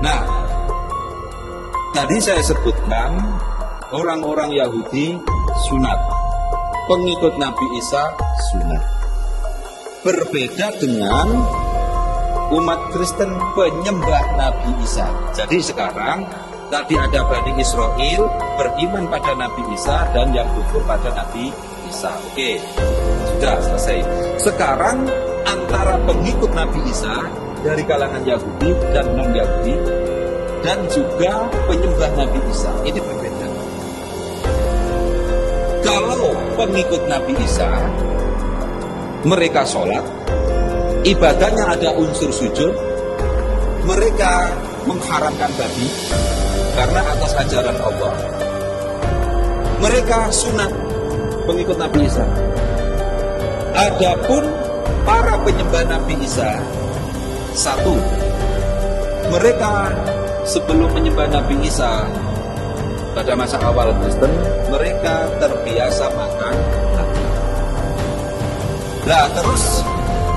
Nah, tadi saya sebutkan orang-orang Yahudi sunat, pengikut Nabi Isa sunat. Berbeda dengan umat Kristen penyembah Nabi Isa. Jadi sekarang tadi ada Bani Israel beriman pada Nabi Isa dan yang kufur pada Nabi Isa. Oke, sudah selesai. Sekarang antara pengikut Nabi Isa dari kalangan Yahudi dan non-Yahudi dan juga penyembah Nabi Isa, ini berbeda. Kalau pengikut Nabi Isa, mereka sholat, ibadahnya ada unsur sujud, mereka mengharamkan babi karena atas ajaran Allah. Mereka sunat, pengikut Nabi Isa. Adapun para penyembah Nabi Isa, satu, mereka sebelum menyembah Nabi Isa pada masa awal Kristen, mereka terbiasa makan babi. Nah terus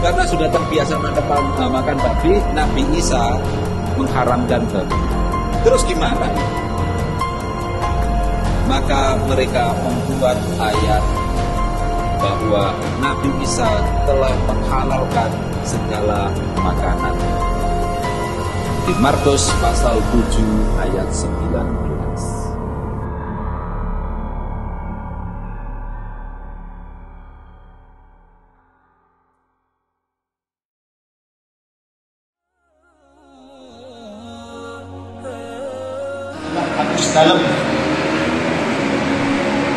karena sudah terbiasa makan babi, Nabi Isa mengharamkan babi. Terus gimana? Maka mereka membuat ayat bahwa Nabi Isa telah menghalalkan segala makanan. Di Markus pasal 7 ayat 19. Dalam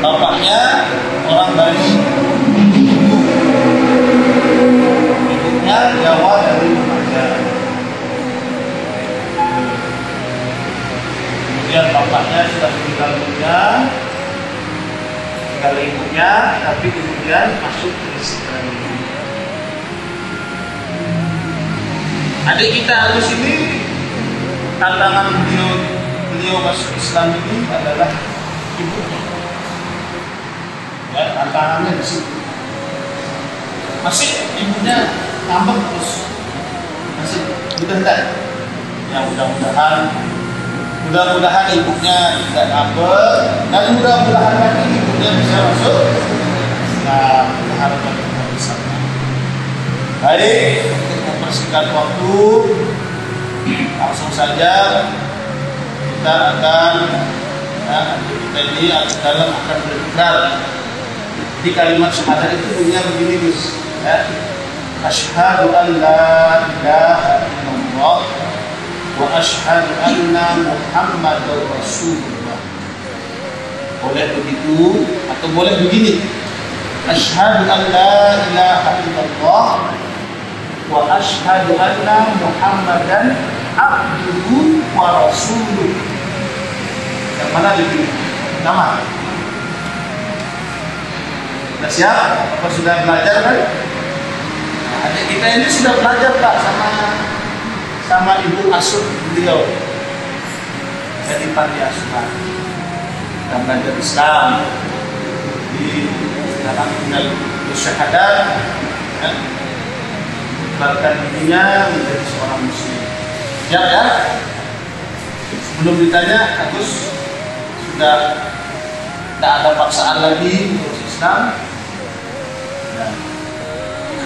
bapaknya orang Bani, ibunya Jawa dari Lumajang. Kemudian bapaknya sudah meninggal dunia, tinggal ibunya, tapi kemudian masuk Kristen. Adik kita harus ini tantangan beliau masuk Islam ini adalah ibunya. Ya, tantangannya di situ. Masih ibunya ngambek terus. Masih mudah-mudahan. Ya mudah-mudahan ibunya tidak ngambek dan mudah-mudahan lagi ibunya bisa masuk. Nah, harapan kita bersama. Baik, untuk mempersingkat waktu, langsung saja kita akan kita ini dalam akan berikrar di kalimat syahadat itu bunyinya begini Gus, ya. Asyhadu an la ilaha illallah wa asyhadu anna Muhammadar Rasulullah. Boleh begitu atau boleh begini, asyhadu an la ilaha illallah wa asyhadu anna Muhammadan abduhu wa rasuluh. Yang mana lebih nama? Sudah siap? Apa sudah belajar kan? Nah, adik kita ini sudah belajar Pak sama ibu asuh beliau. Jadi panti asuhan. Kita belajar Islam di dalam final syahadat, ya. Bahkan dirinya menjadi seorang muslim. Siap ya? Sebelum ditanya, Agus sudah tidak ada paksaan lagi untuk Islam.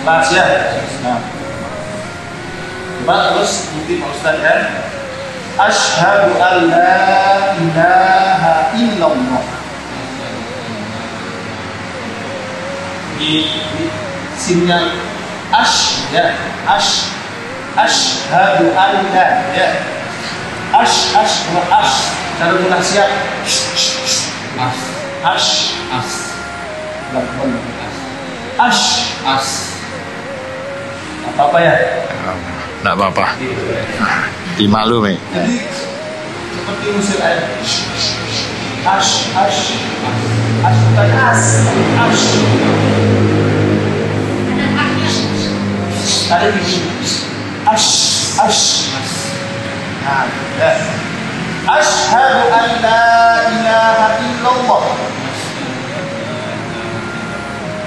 Kelas ya, Islam. Coba terus ikuti Pak Ustaz ya. Asyhadu an la ilaha illallah. Di sinnya ya, asyhadu an la ya. Cara mudah siap. Apa-apa ya? Enggak apa-apa. Dimaklumi. Jadi seperti musir air. Tadi begini. Nah, ya. Asyhadu an la ilaha illallah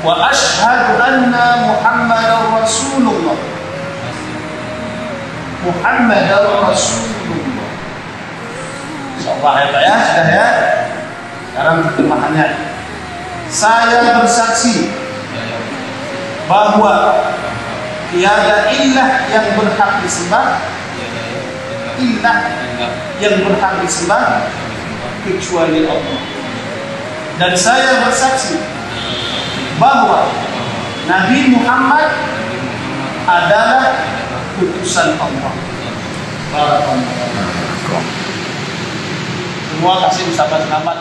wa asyhadu anna Muhammadar Rasulullah. Muhammadar Rasulullah. Insyaallah ya Pak ya, sudah ya. Sekarang terjemahannya. Saya bersaksi bahwa tiada ilah yang berhak disembah, ilah yang berhak disembah kecuali Allah. Dan saya bersaksi bahwa Nabi Muhammad adalah utusan Allah. Semua kasih ucapan selamat.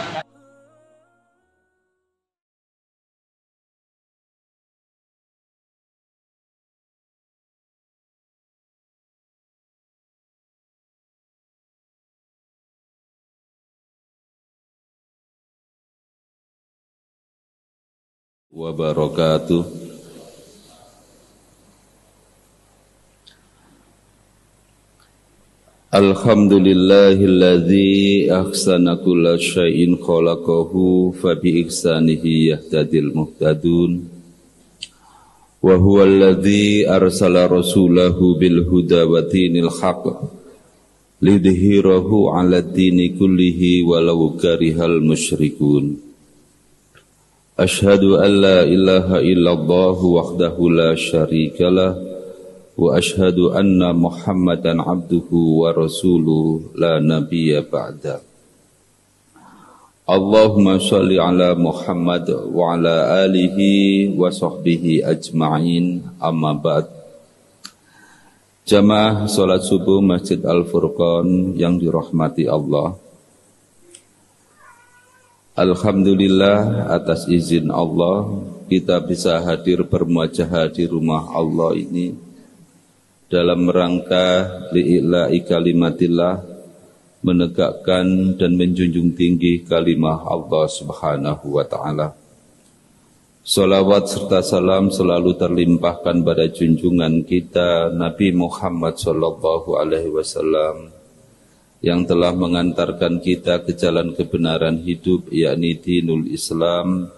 Wabarakatuh. Alhamdulillahilladzi ahsana kulla syai'in khalaqahu fa bi ihsanihi yahtadil muhtadun wa huwa alladzi arsala rasulahu bil huda wa dinil haqq lidhhirahu 'ala ad-dini kullihi walau karihal musyrikun. Ashhadu an la ilaha illallah wahdahu la syarikalah wa ashhadu anna Muhammadan abduhu wa rasuluhu la nabiyya ba'da. Allahumma shalli ala Muhammad wa ala alihi wa sahbihi ajma'in, amma ba'd. Jamaah salat subuh Masjid Al-Furqan yang dirahmati Allah, alhamdulillah atas izin Allah kita bisa hadir bermuajahah di rumah Allah ini dalam rangka li'ila'i kalimatillah, menegakkan dan menjunjung tinggi kalimah Allah Subhanahu wa ta'ala. Salawat serta salam selalu terlimpahkan pada junjungan kita Nabi Muhammad sallallahu alaihi wasallam yang telah mengantarkan kita ke jalan kebenaran hidup, yakni dinul Islam,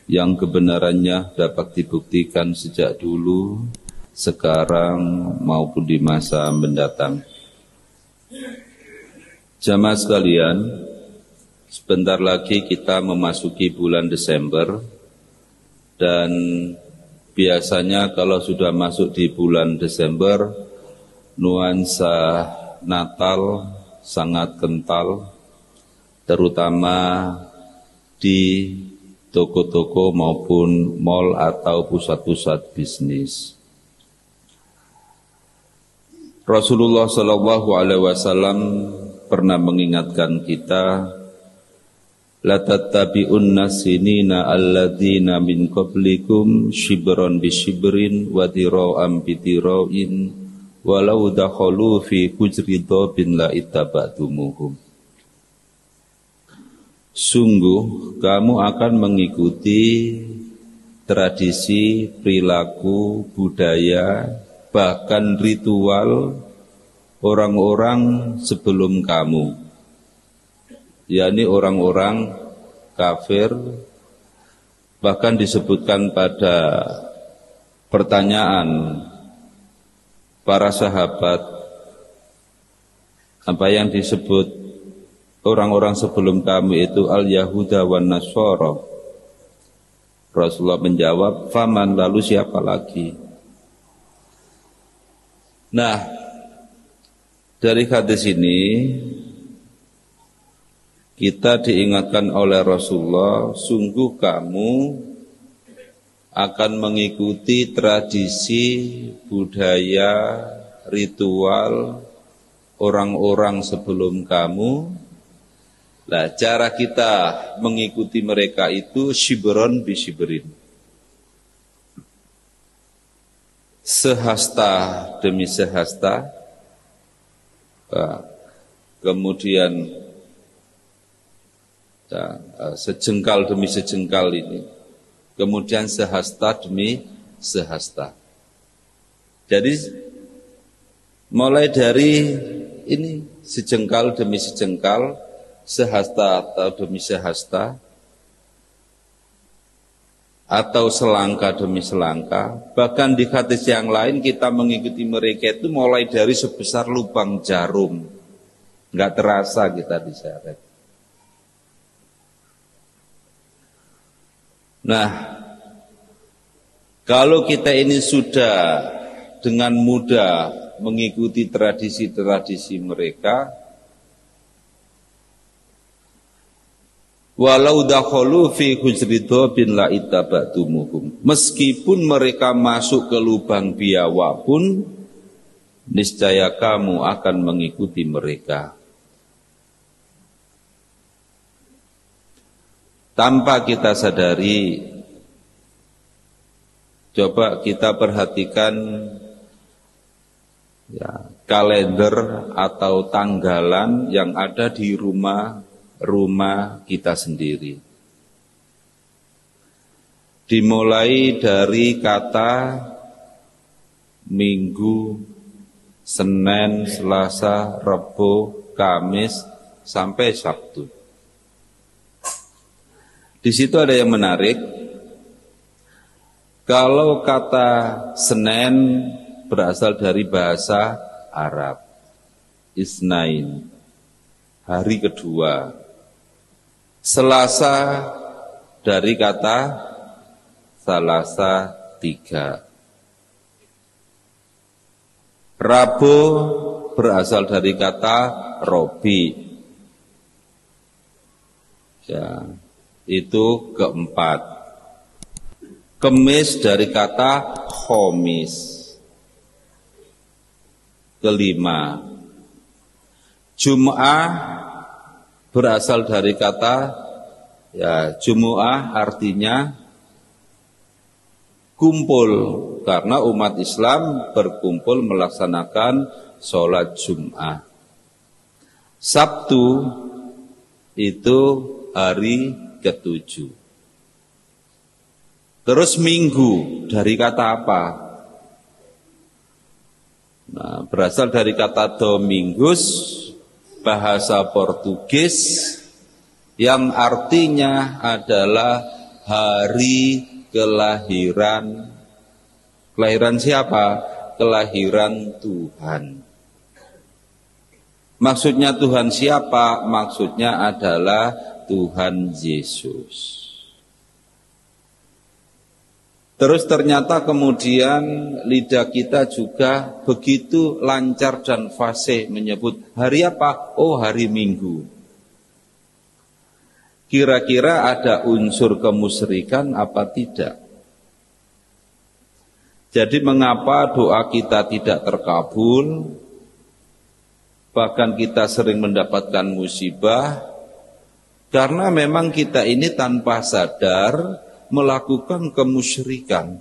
yang kebenarannya dapat dibuktikan sejak dulu, sekarang maupun di masa mendatang. Jamaah sekalian, sebentar lagi kita memasuki bulan Desember, dan biasanya kalau sudah masuk di bulan Desember, nuansa Natal sangat kental, terutama di toko-toko maupun mal atau pusat-pusat bisnis. Rasulullah sallallahu alaihi wasallam pernah mengingatkan kita, la tattabi'unna sinina alladzina min qablikum shibran bi shibrin wa dira'an bi dira'in walau dakhalu fi hujri dhabin la ittaba'tumuhum. Sungguh kamu akan mengikuti tradisi, perilaku, budaya, bahkan ritual orang-orang sebelum kamu, yakni orang-orang kafir. Bahkan disebutkan pada pertanyaan para sahabat, apa yang disebut orang-orang sebelum kami itu al-Yahuda wan Nasara. Rasulullah menjawab, faman, lalu siapa lagi? Nah, dari hadis ini kita diingatkan oleh Rasulullah, sungguh kamu akan mengikuti tradisi, budaya, ritual orang-orang sebelum kamu. Nah, cara kita mengikuti mereka itu shibron bi shibrin, sehasta demi sehasta, kemudian sejengkal demi sejengkal ini, kemudian sehasta demi sehasta. Jadi mulai dari ini sejengkal demi sejengkal, sehasta atau demi sehasta, atau selangkah demi selangkah. Bahkan di hadis yang lain kita mengikuti mereka itu mulai dari sebesar lubang jarum. nggak terasa kita diseret. Nah, kalau kita ini sudah dengan mudah mengikuti tradisi-tradisi mereka, walau dakhalu fi hujri bin la ittaba'tumuhum, meskipun mereka masuk ke lubang biawa pun niscaya kamu akan mengikuti mereka. Tanpa kita sadari, coba kita perhatikan ya, kalender atau tanggalan yang ada di rumah kita sendiri. Dimulai dari kata Minggu, Senin, Selasa, Rabu, Kamis, sampai Sabtu. Di situ ada yang menarik. Kalau kata Senin berasal dari bahasa Arab, Isnain, hari kedua. Selasa dari kata Salasa, 3. Rabu berasal dari kata Robi, ya, itu keempat. Kemis dari kata Khomis, kelima. Jum'ah berasal dari kata ya, Jumu'ah artinya kumpul, karena umat Islam berkumpul melaksanakan sholat Jum'ah. Sabtu itu hari ke-7. Terus Minggu dari kata apa? Nah, berasal dari kata Domingus, bahasa Portugis, yang artinya adalah hari kelahiran. Kelahiran siapa? Kelahiran Tuhan. Maksudnya Tuhan siapa? Maksudnya adalah Tuhan Yesus. Terus ternyata kemudian lidah kita juga begitu lancar dan fasih menyebut hari apa? Oh, hari Minggu. Kira-kira ada unsur kemusyrikan apa tidak? Jadi mengapa doa kita tidak terkabul? Bahkan kita sering mendapatkan musibah, karena memang kita ini tanpa sadar melakukan kemusyrikan.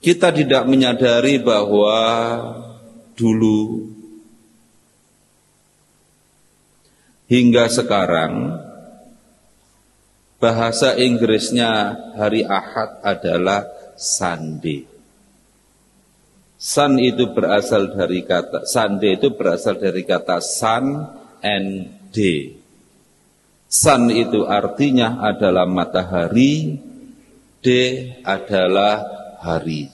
Kita tidak menyadari bahwa dulu hingga sekarang bahasa Inggrisnya hari Ahad adalah Sunday. Sun itu berasal dari kata Sunday itu berasal dari kata sun and day. Sun itu artinya adalah matahari, day adalah hari.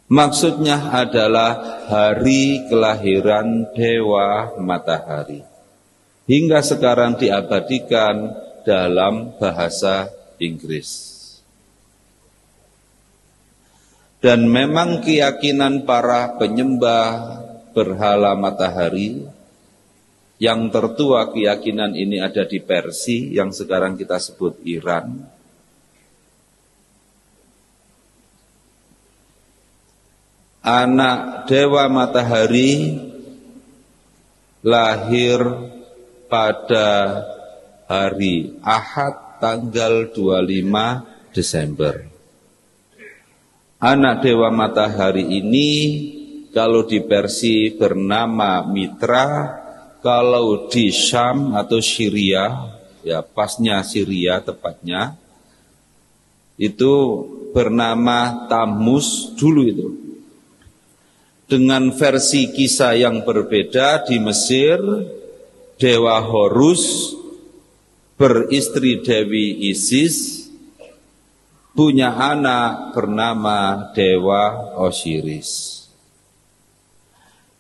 Maksudnya adalah hari kelahiran Dewa Matahari. Hingga sekarang diabadikan dalam bahasa Inggris. Dan memang keyakinan para penyembah berhala matahari, yang tertua keyakinan ini ada di Persia, yang sekarang kita sebut Iran. Anak Dewa Matahari lahir pada hari Ahad tanggal 25 Desember. Anak Dewa Matahari ini kalau di Persia bernama Mitra, kalau di Syam atau Syria, ya pasnya Syria tepatnya, itu bernama Tammuz dulu itu. Dengan versi kisah yang berbeda, di Mesir, Dewa Horus beristri Dewi Isis, punya anak bernama Dewa Osiris.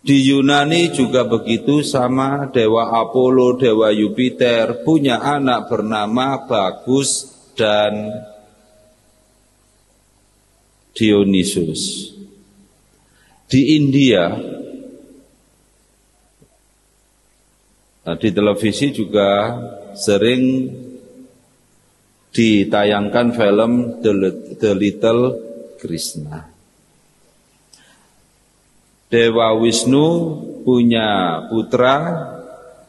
Di Yunani juga begitu, sama Dewa Apollo, Dewa Jupiter, punya anak bernama Bagus dan Dionysus. Di India, di televisi juga sering ditayangkan film The Little Krishna. Dewa Wisnu punya putra,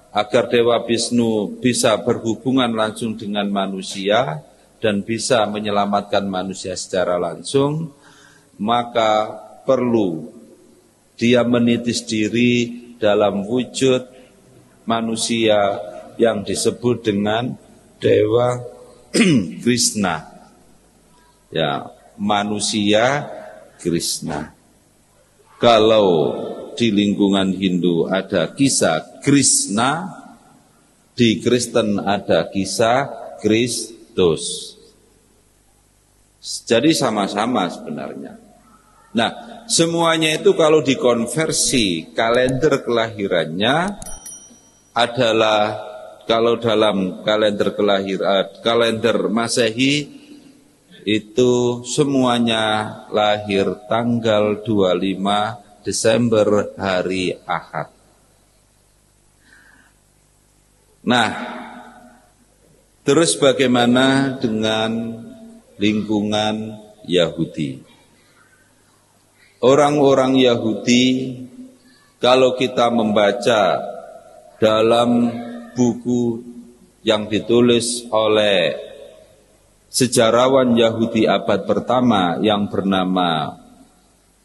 agar Dewa Wisnu bisa berhubungan langsung dengan manusia dan bisa menyelamatkan manusia secara langsung, maka perlu dia menitis diri dalam wujud manusia yang disebut dengan Dewa Krishna. Ya, manusia Krishna. Kalau di lingkungan Hindu ada kisah Krishna, di Kristen ada kisah Kristus. Jadi sama-sama sebenarnya. Nah, semuanya itu kalau dikonversi kalender kelahirannya adalah, kalau dalam kalender kalender Masehi itu semuanya lahir tanggal 25 Desember hari Ahad. Nah, terus bagaimana dengan lingkungan Yahudi? Orang-orang Yahudi, kalau kita membaca dalam buku yang ditulis oleh sejarawan Yahudi abad pertama yang bernama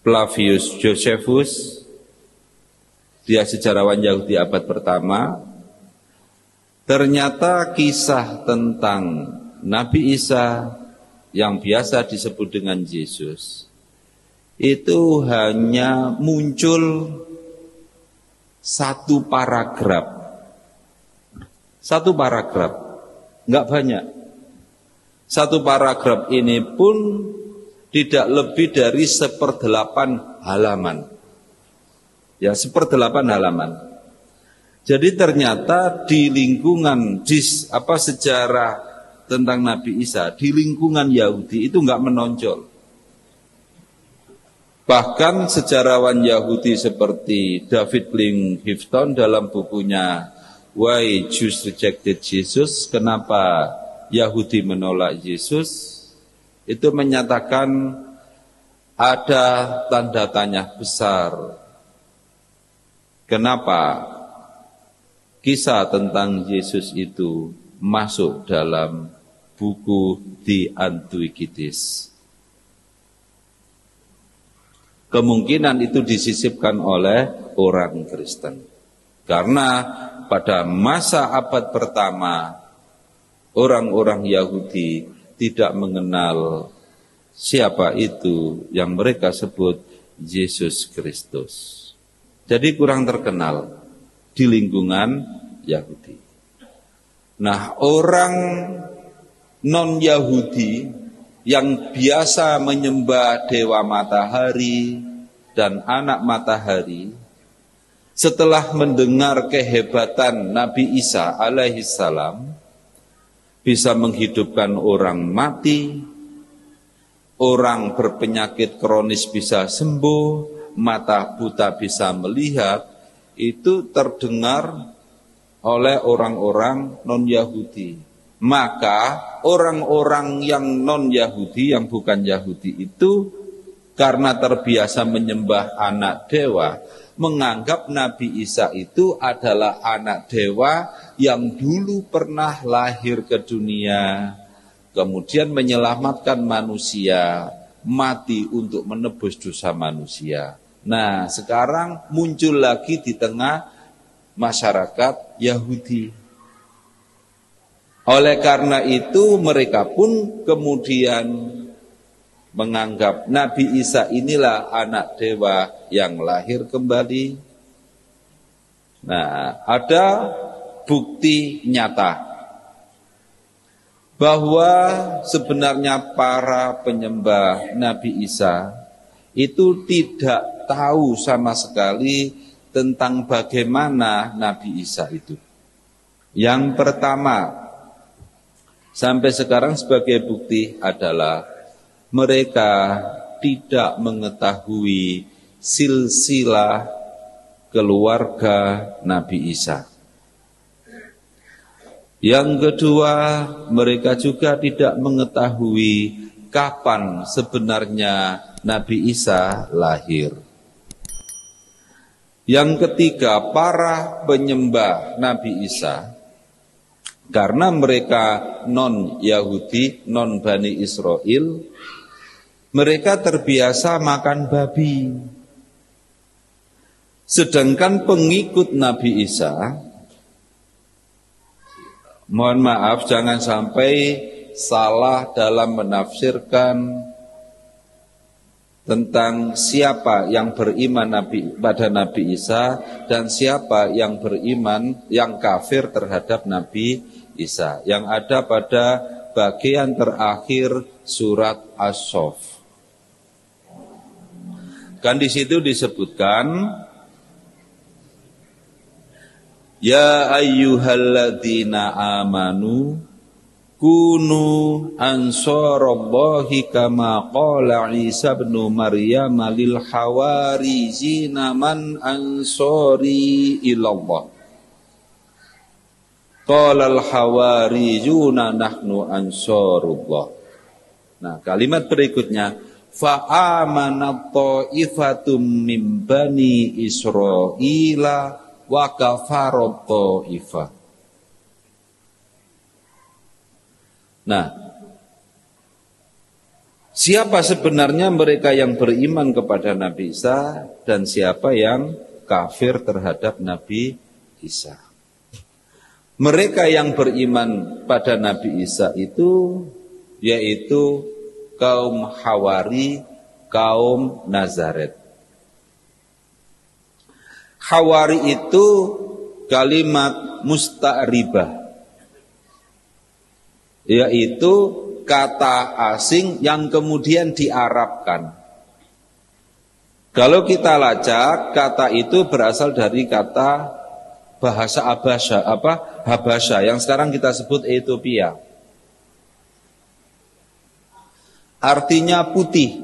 Flavius Josephus, dia sejarawan Yahudi abad pertama, ternyata kisah tentang Nabi Isa yang biasa disebut dengan Yesus itu hanya muncul satu paragraf, nggak banyak. Satu paragraf ini pun tidak lebih dari 1/8 halaman. Ya, 1/8 halaman. Jadi ternyata di lingkungan sejarah tentang Nabi Isa, di lingkungan Yahudi itu nggak menonjol. Bahkan sejarawan Yahudi seperti David Livingstone dalam bukunya Why Jews Rejected Jesus, kenapa Yahudi menolak Yesus, itu menyatakan ada tanda tanya besar. Kenapa kisah tentang Yesus itu masuk dalam buku The Antiquities? Kemungkinan itu disisipkan oleh orang Kristen. Karena pada masa abad pertama, orang-orang Yahudi tidak mengenal siapa itu yang mereka sebut Yesus Kristus. Jadi kurang terkenal di lingkungan Yahudi. Nah, orang non-Yahudi yang biasa menyembah dewa matahari dan anak matahari, setelah mendengar kehebatan Nabi Isa alaihissalam, bisa menghidupkan orang mati, orang berpenyakit kronis bisa sembuh, mata buta bisa melihat, itu terdengar oleh orang-orang non-Yahudi. Maka orang-orang yang non-Yahudi, yang bukan Yahudi itu, karena terbiasa menyembah anak dewa, menganggap Nabi Isa itu adalah anak dewa yang dulu pernah lahir ke dunia, kemudian menyelamatkan manusia, mati untuk menebus dosa manusia. Nah, sekarang muncul lagi di tengah masyarakat Yahudi. Oleh karena itu mereka pun kemudian menganggap Nabi Isa inilah anak dewa yang lahir kembali. Nah, ada bukti nyata bahwa sebenarnya para penyembah Nabi Isa itu tidak tahu sama sekali tentang bagaimana Nabi Isa itu. Yang pertama, sampai sekarang sebagai bukti adalah mereka tidak mengetahui silsilah keluarga Nabi Isa. Yang kedua, mereka juga tidak mengetahui kapan sebenarnya Nabi Isa lahir. Yang ketiga, para penyembah Nabi Isa, karena mereka non-Yahudi, non-Bani Israel, mereka terbiasa makan babi. Sedangkan pengikut Nabi Isa, mohon maaf jangan sampai salah dalam menafsirkan tentang siapa yang beriman pada Nabi Isa dan siapa yang beriman, yang kafir terhadap Nabi Isa, yang ada pada bagian terakhir surat As-Saff. Kan di situ disebutkan, ya ayyuhalladzina amanu kunu ansarallahi kama qala Isa ibn Maryam lil hawarizina man ansari ilallah. Qala al hawarizuna nahnu ansarullah. Nah, kalimat berikutnya, fa amanat ta'ifatum min bani Israila wa kafarat ta'ifah. Nah, siapa sebenarnya mereka yang beriman kepada Nabi Isa dan siapa yang kafir terhadap Nabi Isa? Mereka yang beriman pada Nabi Isa itu yaitu kaum Hawari, kaum Nazaret. Hawari itu kalimat musta'ribah, yaitu kata asing yang kemudian diarabkan. Kalau kita lacak, kata itu berasal dari kata bahasa Habasya yang sekarang kita sebut Ethiopia. Artinya putih.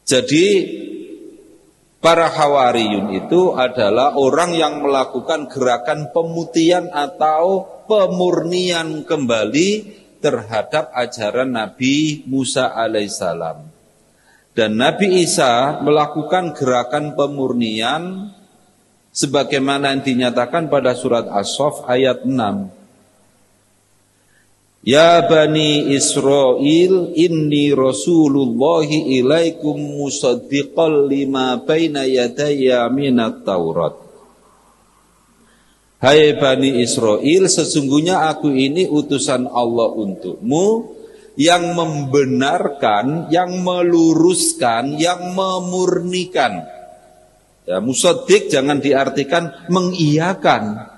Jadi para Hawariyun itu adalah orang yang melakukan gerakan pemutihan atau pemurnian kembali terhadap ajaran Nabi Musa alaihissalam. Dan Nabi Isa melakukan gerakan pemurnian sebagaimana yang dinyatakan pada surat As-Saff ayat 6. Ya Bani Israel, inni rasulullahi ilaikum musaddiqan lima baina yadayya minat Taurat. Hai Bani Israel, sesungguhnya aku ini utusan Allah untukmu, yang membenarkan, yang meluruskan, yang memurnikan. Ya, musaddiq jangan diartikan mengiyakan.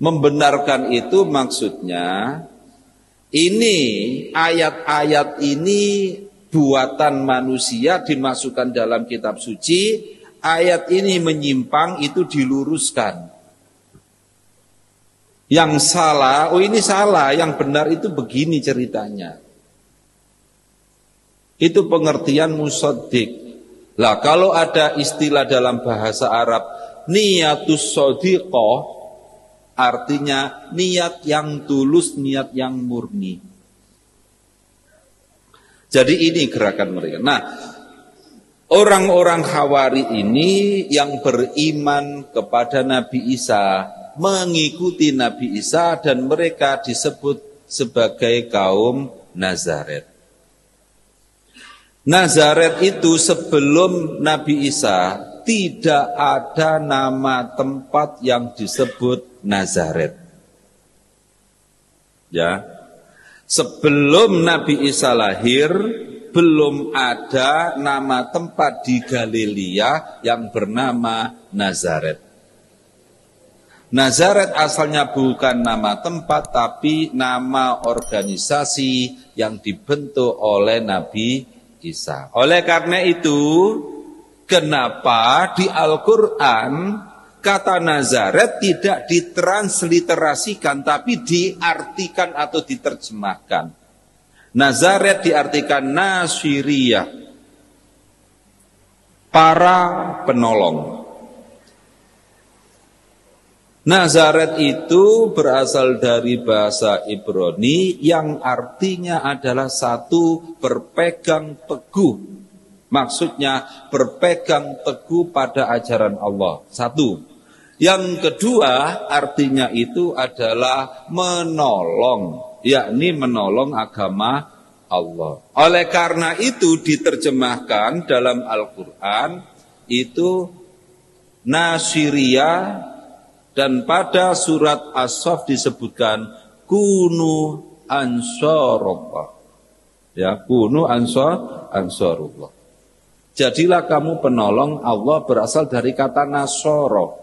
Membenarkan itu maksudnya, ini ayat-ayat ini buatan manusia dimasukkan dalam kitab suci, ayat ini menyimpang itu diluruskan. Yang salah, oh ini salah, yang benar itu begini ceritanya. Itu pengertian musaddiq. Lah kalau ada istilah dalam bahasa Arab niyatus shadiqah, artinya niat yang tulus, niat yang murni. Jadi ini gerakan mereka. Nah, orang-orang Hawari ini yang beriman kepada Nabi Isa, mengikuti Nabi Isa, dan mereka disebut sebagai kaum Nazaret. Nazaret itu sebelum Nabi Isa tidak ada nama tempat yang disebut Nazaret. Ya. Sebelum Nabi Isa lahir, belum ada nama tempat di Galilea yang bernama Nazaret. Nazaret asalnya bukan nama tempat, tapi nama organisasi yang dibentuk oleh Nabi Isa. Oleh karena itu, kenapa di Al-Quran kata Nazaret tidak ditransliterasikan, tapi diartikan atau diterjemahkan. Nazaret diartikan Nasiriyah, para penolong. Nazaret itu berasal dari bahasa Ibrani yang artinya adalah satu, berpegang teguh. Maksudnya berpegang teguh pada ajaran Allah. Satu. Yang kedua artinya itu adalah menolong, yakni menolong agama Allah. Oleh karena itu diterjemahkan dalam Al-Quran itu Nasiriyah. Dan pada surat As-Saff disebutkan kunu ansarullah. Ya, kunu ansarullah. Jadilah kamu penolong Allah, berasal dari kata nasoro.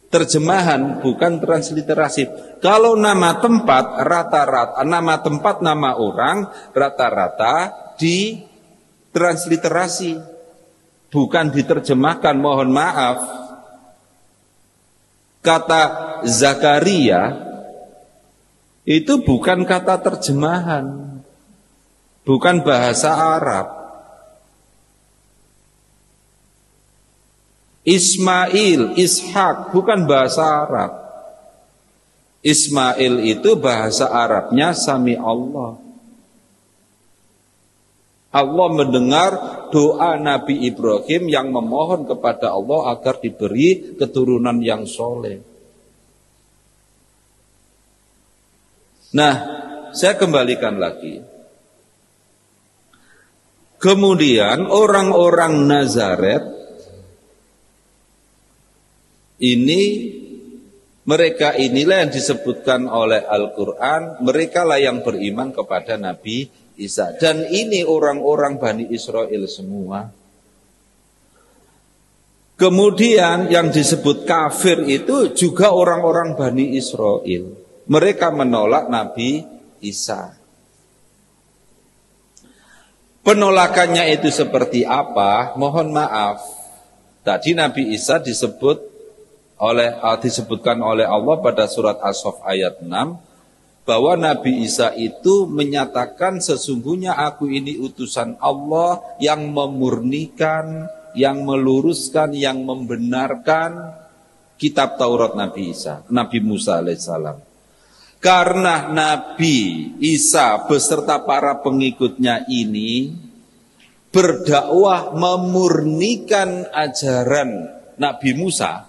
Terjemahan bukan transliterasi. Kalau nama tempat rata-rata, nama tempat, nama orang rata-rata ditransliterasi. Bukan diterjemahkan, mohon maaf. Kata Zakaria itu bukan kata terjemahan, bukan bahasa Arab. Ismail, Ishak bukan bahasa Arab. Ismail itu bahasa Arabnya Sami Allah. Allah mendengar doa Nabi Ibrahim yang memohon kepada Allah agar diberi keturunan yang soleh. Nah, saya kembalikan lagi. Kemudian orang-orang Nazaret ini, mereka inilah yang disebutkan oleh Al-Quran, mereka lah yang beriman kepada Nabi Isa. Dan ini orang-orang Bani Israel semua. Kemudian yang disebut kafir itu juga orang-orang Bani Israel. Mereka menolak Nabi Isa. Penolakannya itu seperti apa? Mohon maaf. Tadi Nabi Isa disebutkan oleh Allah pada surat As-Saff ayat 6. Bahwa Nabi Isa itu menyatakan sesungguhnya aku ini utusan Allah yang memurnikan, yang meluruskan, yang membenarkan kitab Taurat Nabi Isa, Nabi Musa alaihissalam. Karena Nabi Isa beserta para pengikutnya ini berdakwah memurnikan ajaran Nabi Musa,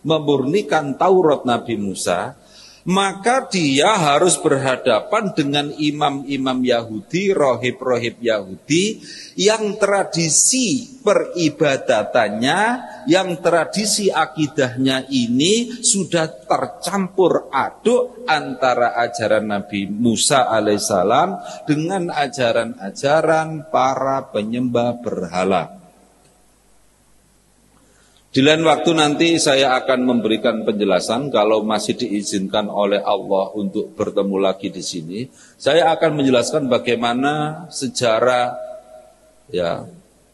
memurnikan Taurat Nabi Musa, maka dia harus berhadapan dengan imam-imam Yahudi, rohib-rohib Yahudi, yang tradisi peribadatannya, yang tradisi akidahnya ini sudah tercampur aduk antara ajaran Nabi Musa alaihissalam dengan ajaran-ajaran para penyembah berhala. Di lain waktu nanti saya akan memberikan penjelasan, kalau masih diizinkan oleh Allah untuk bertemu lagi di sini, saya akan menjelaskan bagaimana sejarah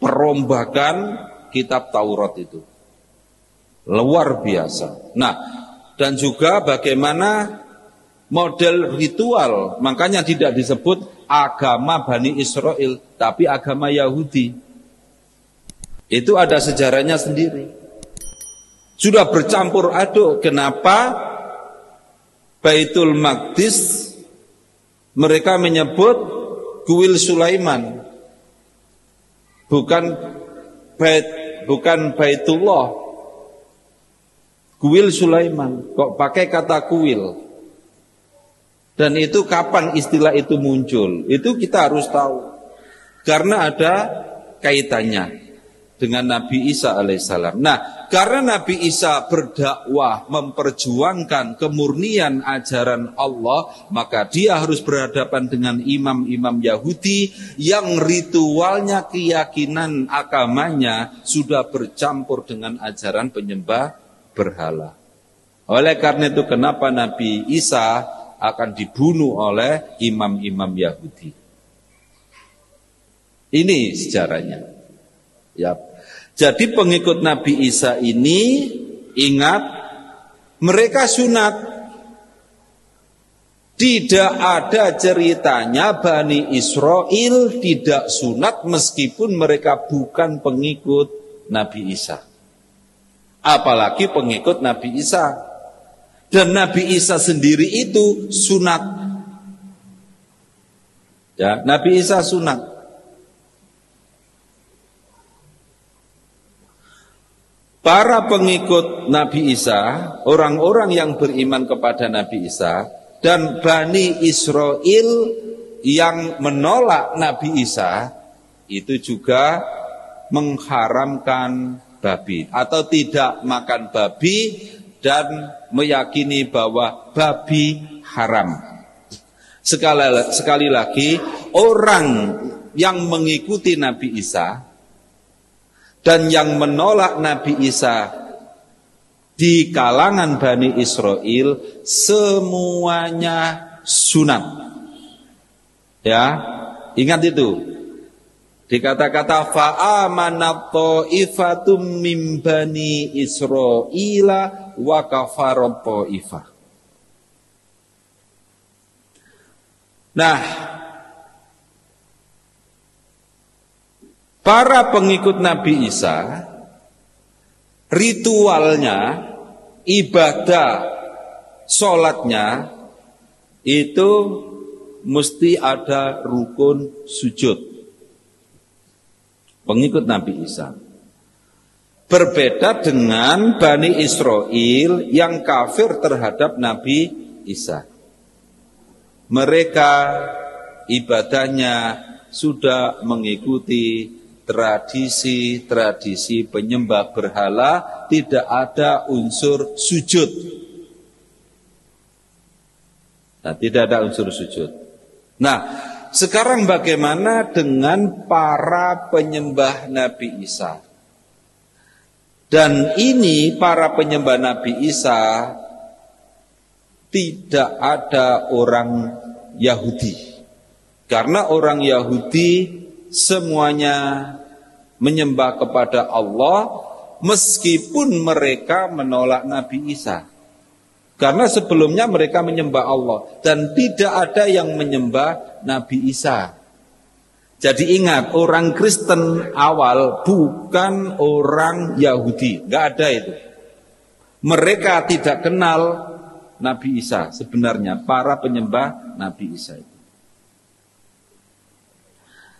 perombakan kitab Taurat itu. Luar biasa. Nah, dan juga bagaimana model ritual, makanya tidak disebut agama Bani Israel, tapi agama Yahudi. Itu ada sejarahnya sendiri. Sudah bercampur aduk. Kenapa Baitul Maqdis mereka menyebut Kuil Sulaiman, bukan Baitullah, Kuil Sulaiman. Kok pakai kata kuil? Dan itu kapan istilah itu muncul? Itu kita harus tahu, karena ada kaitannya. dengan Nabi Isa alaihissalam. Nah, karena Nabi Isa berdakwah memperjuangkan kemurnian ajaran Allah, maka dia harus berhadapan dengan imam-imam Yahudi yang ritualnya, keyakinan agamanya sudah bercampur dengan ajaran penyembah berhala. Oleh karena itu kenapa Nabi Isa akan dibunuh oleh imam-imam Yahudi. Ini sejarahnya. Ya. Jadi pengikut Nabi Isa ini, ingat, mereka sunat. Tidak ada ceritanya Bani Israel tidak sunat meskipun mereka bukan pengikut Nabi Isa. Apalagi pengikut Nabi Isa. Dan Nabi Isa sendiri itu sunat. Ya, Nabi Isa sunat. Para pengikut Nabi Isa, orang-orang yang beriman kepada Nabi Isa, dan Bani Israel yang menolak Nabi Isa, itu juga mengharamkan babi atau tidak makan babi dan meyakini bahwa babi haram. Sekali lagi, orang yang mengikuti Nabi Isa dan yang menolak Nabi Isa di kalangan Bani Israel semuanya sunat. Ya, ingat itu. Dikata-kata fa'amanat ta'ifatum min Bani Israila wa kafarat ta'ifah. Nah, para pengikut Nabi Isa, ritualnya, ibadah, sholatnya, itu mesti ada rukun sujud. Pengikut Nabi Isa. Berbeda dengan Bani Israel yang kafir terhadap Nabi Isa. Mereka ibadahnya sudah mengikuti tradisi penyembah berhala, tidak ada unsur sujud. Nah, tidak ada unsur sujud. Nah, sekarang bagaimana dengan para penyembah Nabi Isa? Dan ini para penyembah Nabi Isa tidak ada orang Yahudi. Karena orang Yahudi semuanya menyembah kepada Allah meskipun mereka menolak Nabi Isa. Karena sebelumnya mereka menyembah Allah dan tidak ada yang menyembah Nabi Isa. Jadi ingat, orang Kristen awal bukan orang Yahudi, nggak ada itu. Mereka tidak kenal Nabi Isa sebenarnya, para penyembah Nabi Isa itu.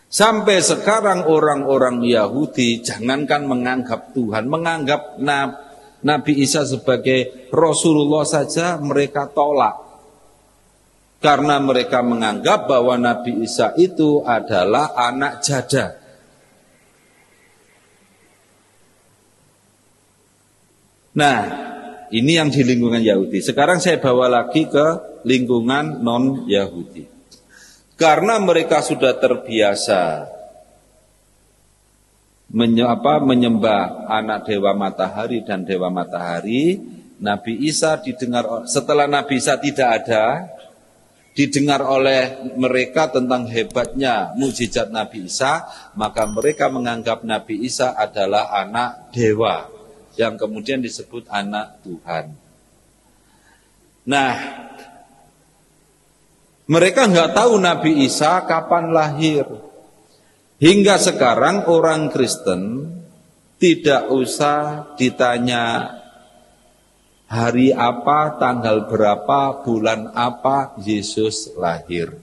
Sampai sekarang orang-orang Yahudi jangankan menganggap Tuhan, menganggap Nabi Isa sebagai Rasulullah saja mereka tolak. Karena mereka menganggap bahwa Nabi Isa itu adalah anak jada. Nah, ini yang di lingkungan Yahudi. Sekarang saya bawa lagi ke lingkungan non-Yahudi. Karena mereka sudah terbiasa menyembah anak dewa matahari dan dewa matahari, Nabi Isa didengar, setelah Nabi Isa tidak ada, didengar oleh mereka tentang hebatnya mukjizat Nabi Isa, maka mereka menganggap Nabi Isa adalah anak dewa yang kemudian disebut anak Tuhan. Nah, mereka nggak tahu Nabi Isa kapan lahir. Hingga sekarang orang Kristen tidak usah ditanya hari apa, tanggal berapa, bulan apa Yesus lahir.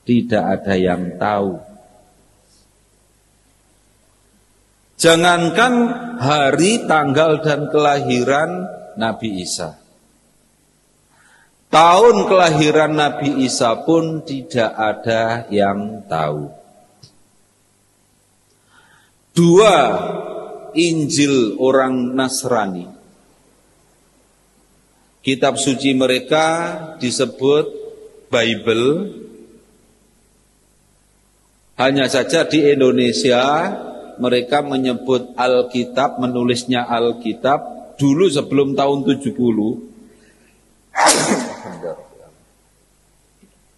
Tidak ada yang tahu. Jangankan hari, tanggal, dan kelahiran Nabi Isa. Tahun kelahiran Nabi Isa pun tidak ada yang tahu. Dua Injil orang Nasrani. Kitab suci mereka disebut Bible. Hanya saja di Indonesia mereka menyebut Alkitab, menulisnya Alkitab dulu sebelum tahun 70.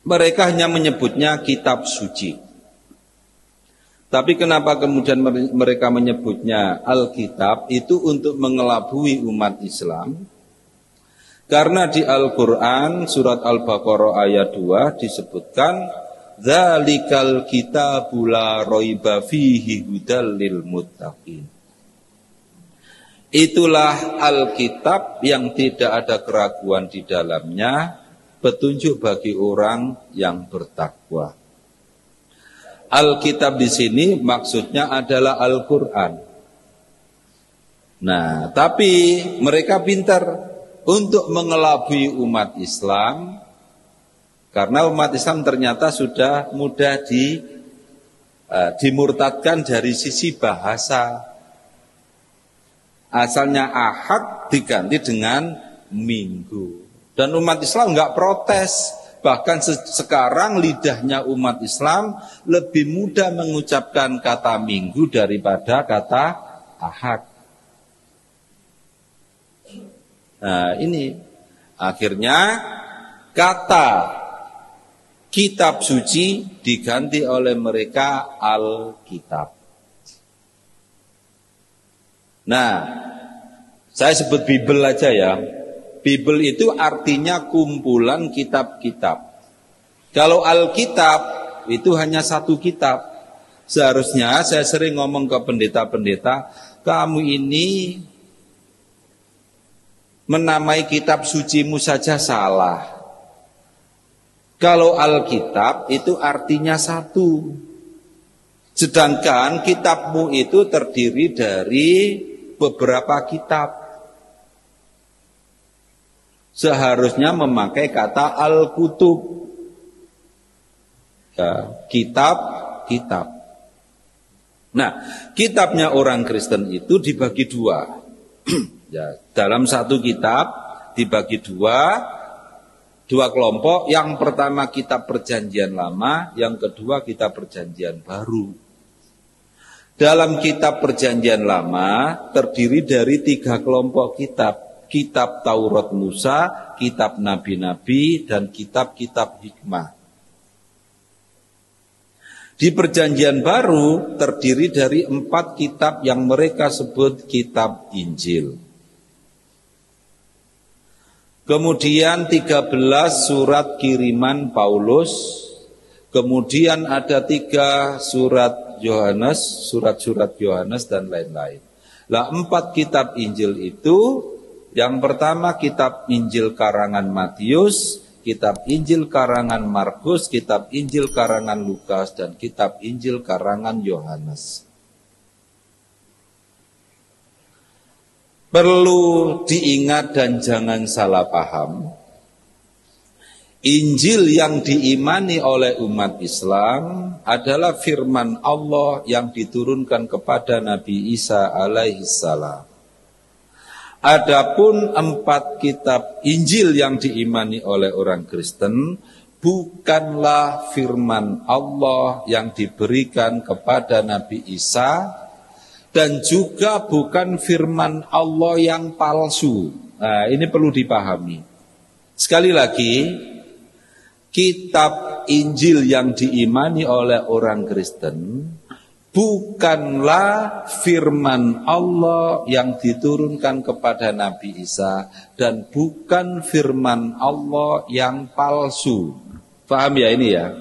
Mereka hanya menyebutnya kitab suci. Tapi kenapa kemudian mereka menyebutnya Alkitab? Itu untuk mengelabui umat Islam. Karena di Al-Quran surat Al-Baqarah ayat 2 disebutkan Dzalikal kitabu la raiba fihi hudal lil muttaqin. Itulah Alkitab yang tidak ada keraguan di dalamnya, petunjuk bagi orang yang bertakwa. Alkitab di sini maksudnya adalah Al-Quran. Nah, tapi mereka pintar untuk mengelabui umat Islam, karena umat Islam ternyata sudah mudah dimurtadkan dari sisi bahasa. Asalnya Ahad diganti dengan Minggu. Dan umat Islam enggak protes. Bahkan sekarang lidahnya umat Islam lebih mudah mengucapkan kata Minggu daripada kata Ahad. Nah, ini akhirnya kata kitab suci diganti oleh mereka Alkitab. Nah, saya sebut Bible aja ya. Bible itu artinya kumpulan kitab-kitab. Kalau Alkitab itu hanya satu kitab. Seharusnya saya sering ngomong ke pendeta-pendeta, kamu ini menamai kitab sucimu saja salah. Kalau Alkitab itu artinya satu. Sedangkan kitabmu itu terdiri dari beberapa kitab. Seharusnya memakai kata Al-Kutub. Ya, kitab. Nah, kitabnya orang Kristen itu dibagi dua. Ya, dalam satu kitab dibagi dua kelompok. Yang pertama kitab Perjanjian Lama, yang kedua kitab Perjanjian Baru. Dalam kitab Perjanjian Lama terdiri dari 3 kelompok kitab. Kitab Taurat Musa, kitab Nabi-Nabi, dan kitab-kitab hikmah. Di Perjanjian Baru terdiri dari 4 kitab yang mereka sebut kitab Injil. Kemudian 13 surat kiriman Paulus. Kemudian ada 3 surat Yohanes, surat-surat Yohanes dan lain-lain. Lah 4 kitab Injil itu, yang pertama kitab Injil karangan Matius, kitab Injil karangan Markus, kitab Injil karangan Lukas, dan kitab Injil karangan Yohanes. Perlu diingat dan jangan salah paham, Injil yang diimani oleh umat Islam adalah firman Allah yang diturunkan kepada Nabi Isa alaihissalam. Adapun 4 kitab Injil yang diimani oleh orang Kristen bukanlah firman Allah yang diberikan kepada Nabi Isa, dan juga bukan firman Allah yang palsu. Nah, ini perlu dipahami. Sekali lagi, kitab Injil yang diimani oleh orang Kristen bukanlah firman Allah yang diturunkan kepada Nabi Isa, dan bukan firman Allah yang palsu. Paham ya ini ya?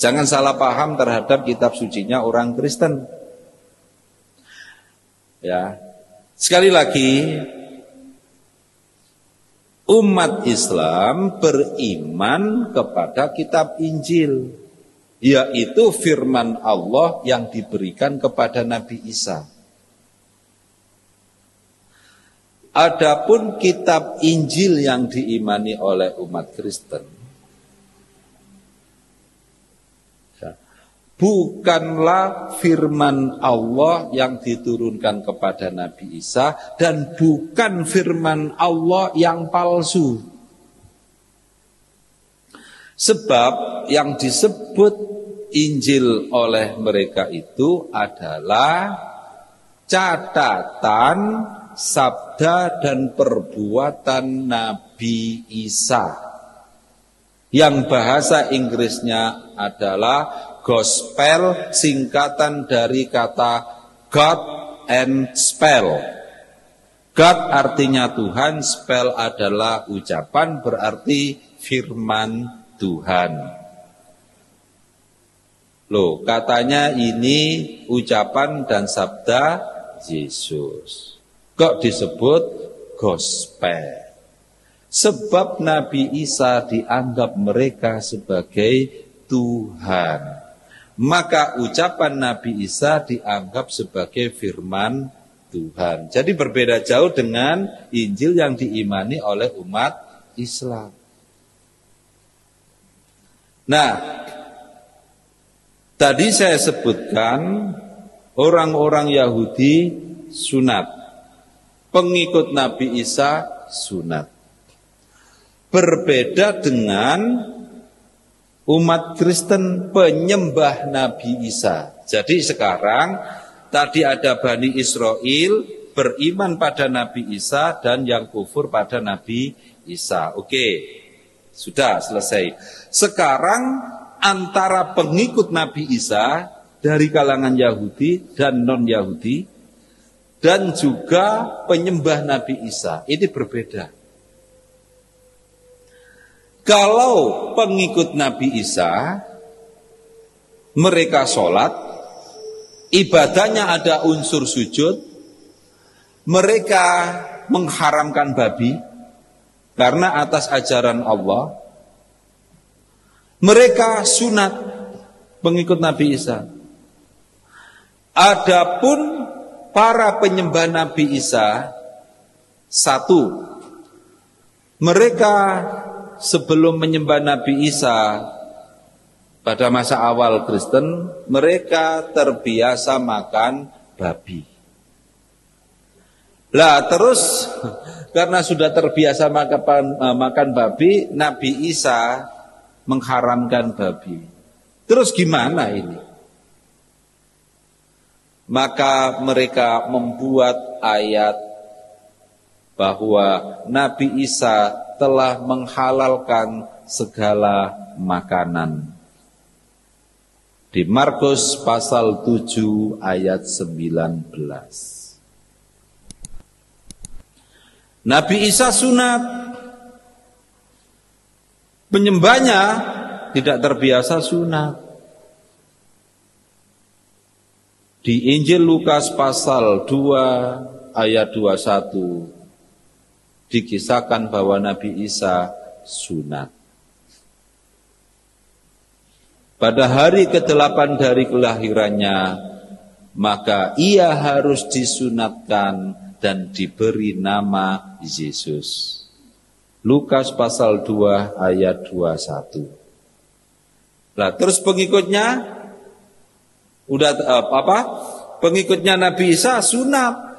Jangan salah paham terhadap kitab sucinya orang Kristen. Ya. Sekali lagi, umat Islam beriman kepada kitab Injil, yaitu firman Allah yang diberikan kepada Nabi Isa. Adapun kitab Injil yang diimani oleh umat Kristen bukanlah firman Allah yang diturunkan kepada Nabi Isa, dan bukan firman Allah yang palsu. Sebab yang disebut Injil oleh mereka itu adalah catatan, sabda dan perbuatan Nabi Isa, yang bahasa Inggrisnya adalah Gospel, singkatan dari kata God and spell. God artinya Tuhan, spell adalah ucapan, berarti firman Tuhan. Loh, katanya ini ucapan dan sabda Yesus. Kok disebut gospel? Sebab Nabi Isa dianggap mereka sebagai Tuhan. Maka ucapan Nabi Isa dianggap sebagai firman Tuhan. Jadi berbeda jauh dengan Injil yang diimani oleh umat Islam. Nah, tadi saya sebutkan orang-orang Yahudi sunat, pengikut Nabi Isa sunat. Berbeda dengan umat Kristen penyembah Nabi Isa. Jadi sekarang tadi ada Bani Israel beriman pada Nabi Isa dan yang kufur pada Nabi Isa. Oke, sudah selesai. Sekarang antara pengikut Nabi Isa dari kalangan Yahudi dan non-Yahudi dan juga penyembah Nabi Isa, ini berbeda. Kalau pengikut Nabi Isa, mereka sholat, ibadahnya ada unsur sujud, mereka mengharamkan babi, karena atas ajaran Allah, mereka sunat pengikut Nabi Isa. Adapun para penyembah Nabi Isa, satu, mereka sebelum menyembah Nabi Isa pada masa awal Kristen, mereka terbiasa makan babi. Lah terus karena sudah terbiasa makan babi, Nabi Isa mengharamkan babi. Terus gimana ini? Maka mereka membuat ayat bahwa Nabi Isa telah menghalalkan segala makanan. Di Markus pasal 7 ayat 19. Nabi Isa sunat. Penyembahnya tidak terbiasa sunat. Di Injil Lukas pasal 2 ayat 21 dikisahkan bahwa Nabi Isa sunat. Pada hari ke-8 dari kelahirannya, maka ia harus disunatkan dan diberi nama Yesus. Lukas pasal 2 ayat 21. Nah, terus pengikutnya Pengikutnya Nabi Isa sunat.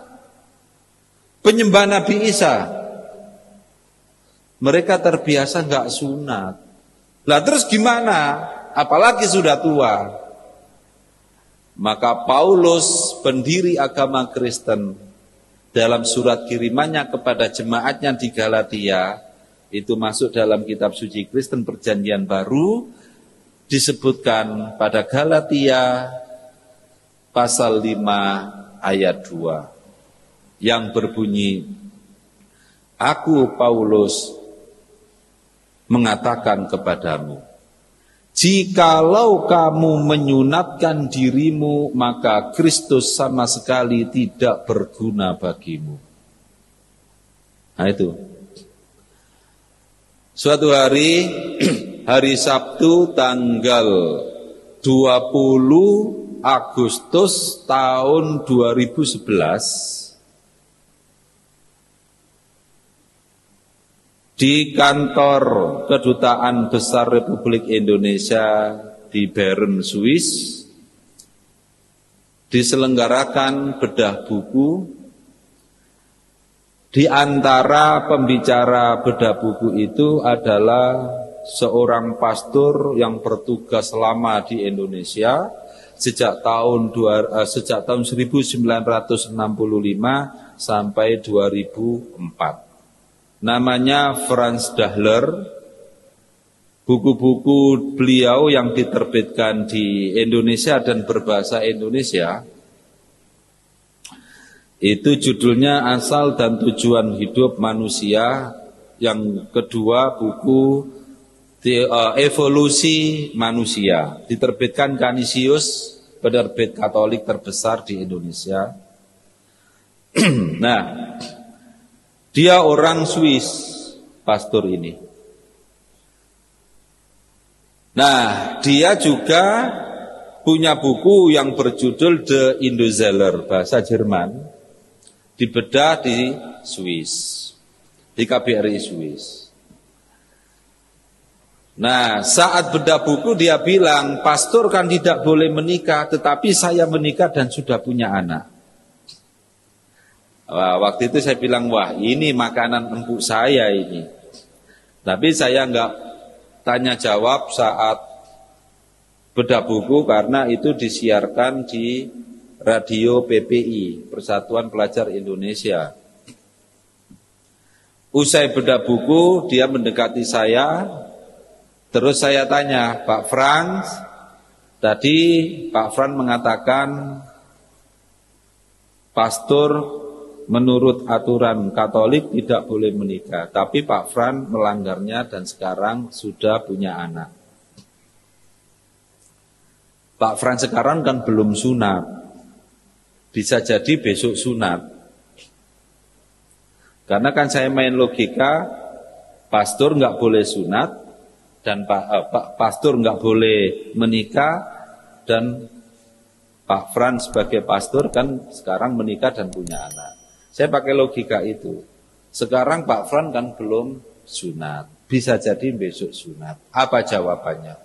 Penyembah Nabi Isa, mereka terbiasa nggak sunat. Lah terus gimana? Apalagi sudah tua. Maka Paulus, pendiri agama Kristen, dalam surat kirimannya kepada jemaatnya di Galatia, itu masuk dalam kitab suci Kristen Perjanjian Baru, disebutkan pada Galatia pasal 5 ayat 2 yang berbunyi, Aku Paulus mengatakan kepadamu, jikalau kamu menyunatkan dirimu, maka Kristus sama sekali tidak berguna bagimu. Nah itu. Suatu hari, hari Sabtu tanggal 20 Agustus tahun 2011, di kantor Kedutaan Besar Republik Indonesia di Bern, Swiss, diselenggarakan bedah buku. Di antara pembicara bedah buku itu adalah seorang pastor yang bertugas lama di Indonesia sejak tahun 1965 sampai 2004. Namanya Franz Dahler. Buku-buku beliau yang diterbitkan di Indonesia dan berbahasa Indonesia itu judulnya Asal dan Tujuan Hidup Manusia. Yang kedua buku Evolusi Manusia, diterbitkan Canisius, penerbit Katolik terbesar di Indonesia. Nah, dia orang Swiss, pastor ini. Nah, dia juga punya buku yang berjudul The Indozeller, bahasa Jerman, dibedah di Swiss, di KBRI Swiss. Nah, saat bedah buku dia bilang, pastor kan tidak boleh menikah, tetapi saya menikah dan sudah punya anak. Wah, waktu itu saya bilang, wah ini makanan empuk saya ini. Tapi saya enggak tanya jawab saat bedah buku karena itu disiarkan di Radio PPI, Persatuan Pelajar Indonesia. Usai bedah buku, dia mendekati saya. Terus saya tanya, Pak Franz, tadi Pak Franz mengatakan pastor menurut aturan Katolik tidak boleh menikah. Tapi Pak Franz melanggarnya dan sekarang sudah punya anak. Pak Franz sekarang kan belum sunat. Bisa jadi besok sunat. Karena kan saya main logika, pastor nggak boleh sunat dan pastor nggak boleh menikah, dan Pak Franz sebagai pastor kan sekarang menikah dan punya anak. Saya pakai logika itu. Sekarang Pak Franz kan belum sunat, bisa jadi besok sunat. Apa jawabannya?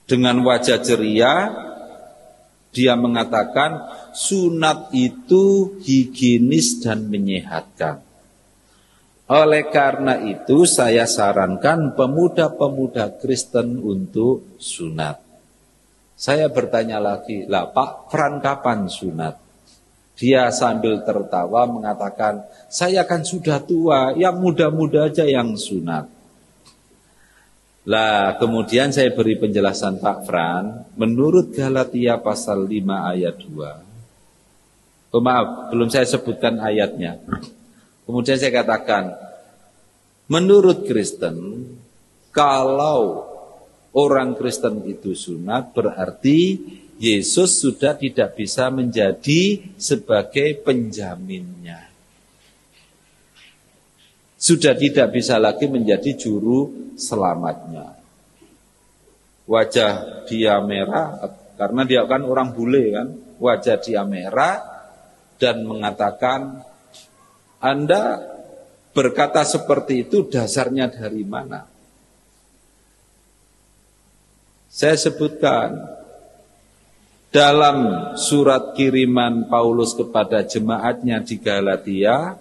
Dengan wajah ceria dia mengatakan sunat itu higienis dan menyehatkan. Oleh karena itu saya sarankan pemuda-pemuda Kristen untuk sunat. Saya bertanya lagi, lah Pak Franz kapan sunat? Dia sambil tertawa mengatakan, saya kan sudah tua, yang muda-muda aja yang sunat. Lah kemudian saya beri penjelasan, Pak Franz, menurut Galatia pasal 5 ayat 2. Oh maaf, belum saya sebutkan ayatnya. Kemudian saya katakan, menurut Kristen, kalau orang Kristen itu sunat, berarti Yesus sudah tidak bisa menjadi sebagai penjaminnya. Sudah tidak bisa lagi menjadi juru selamatnya. Wajah dia merah, karena dia kan orang bule kan. Wajah dia merah dan mengatakan, Anda berkata seperti itu dasarnya dari mana? Saya sebutkan dalam surat kiriman Paulus kepada jemaatnya di Galatia,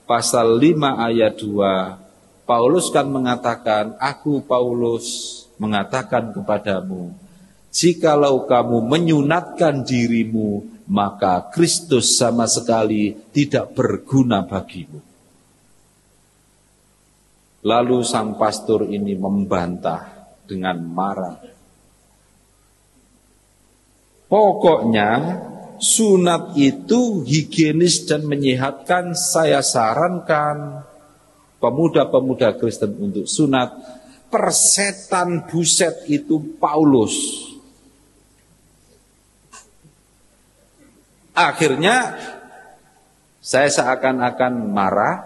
pasal 5 ayat 2, Paulus kan mengatakan, aku Paulus mengatakan kepadamu, jikalau kamu menyunatkan dirimu, maka Kristus sama sekali tidak berguna bagimu. Lalu sang pastor ini membantah dengan marah. Pokoknya sunat itu higienis dan menyehatkan. Saya sarankan pemuda-pemuda Kristen untuk sunat. Persetan buset itu Paulus. Akhirnya saya seakan-akan marah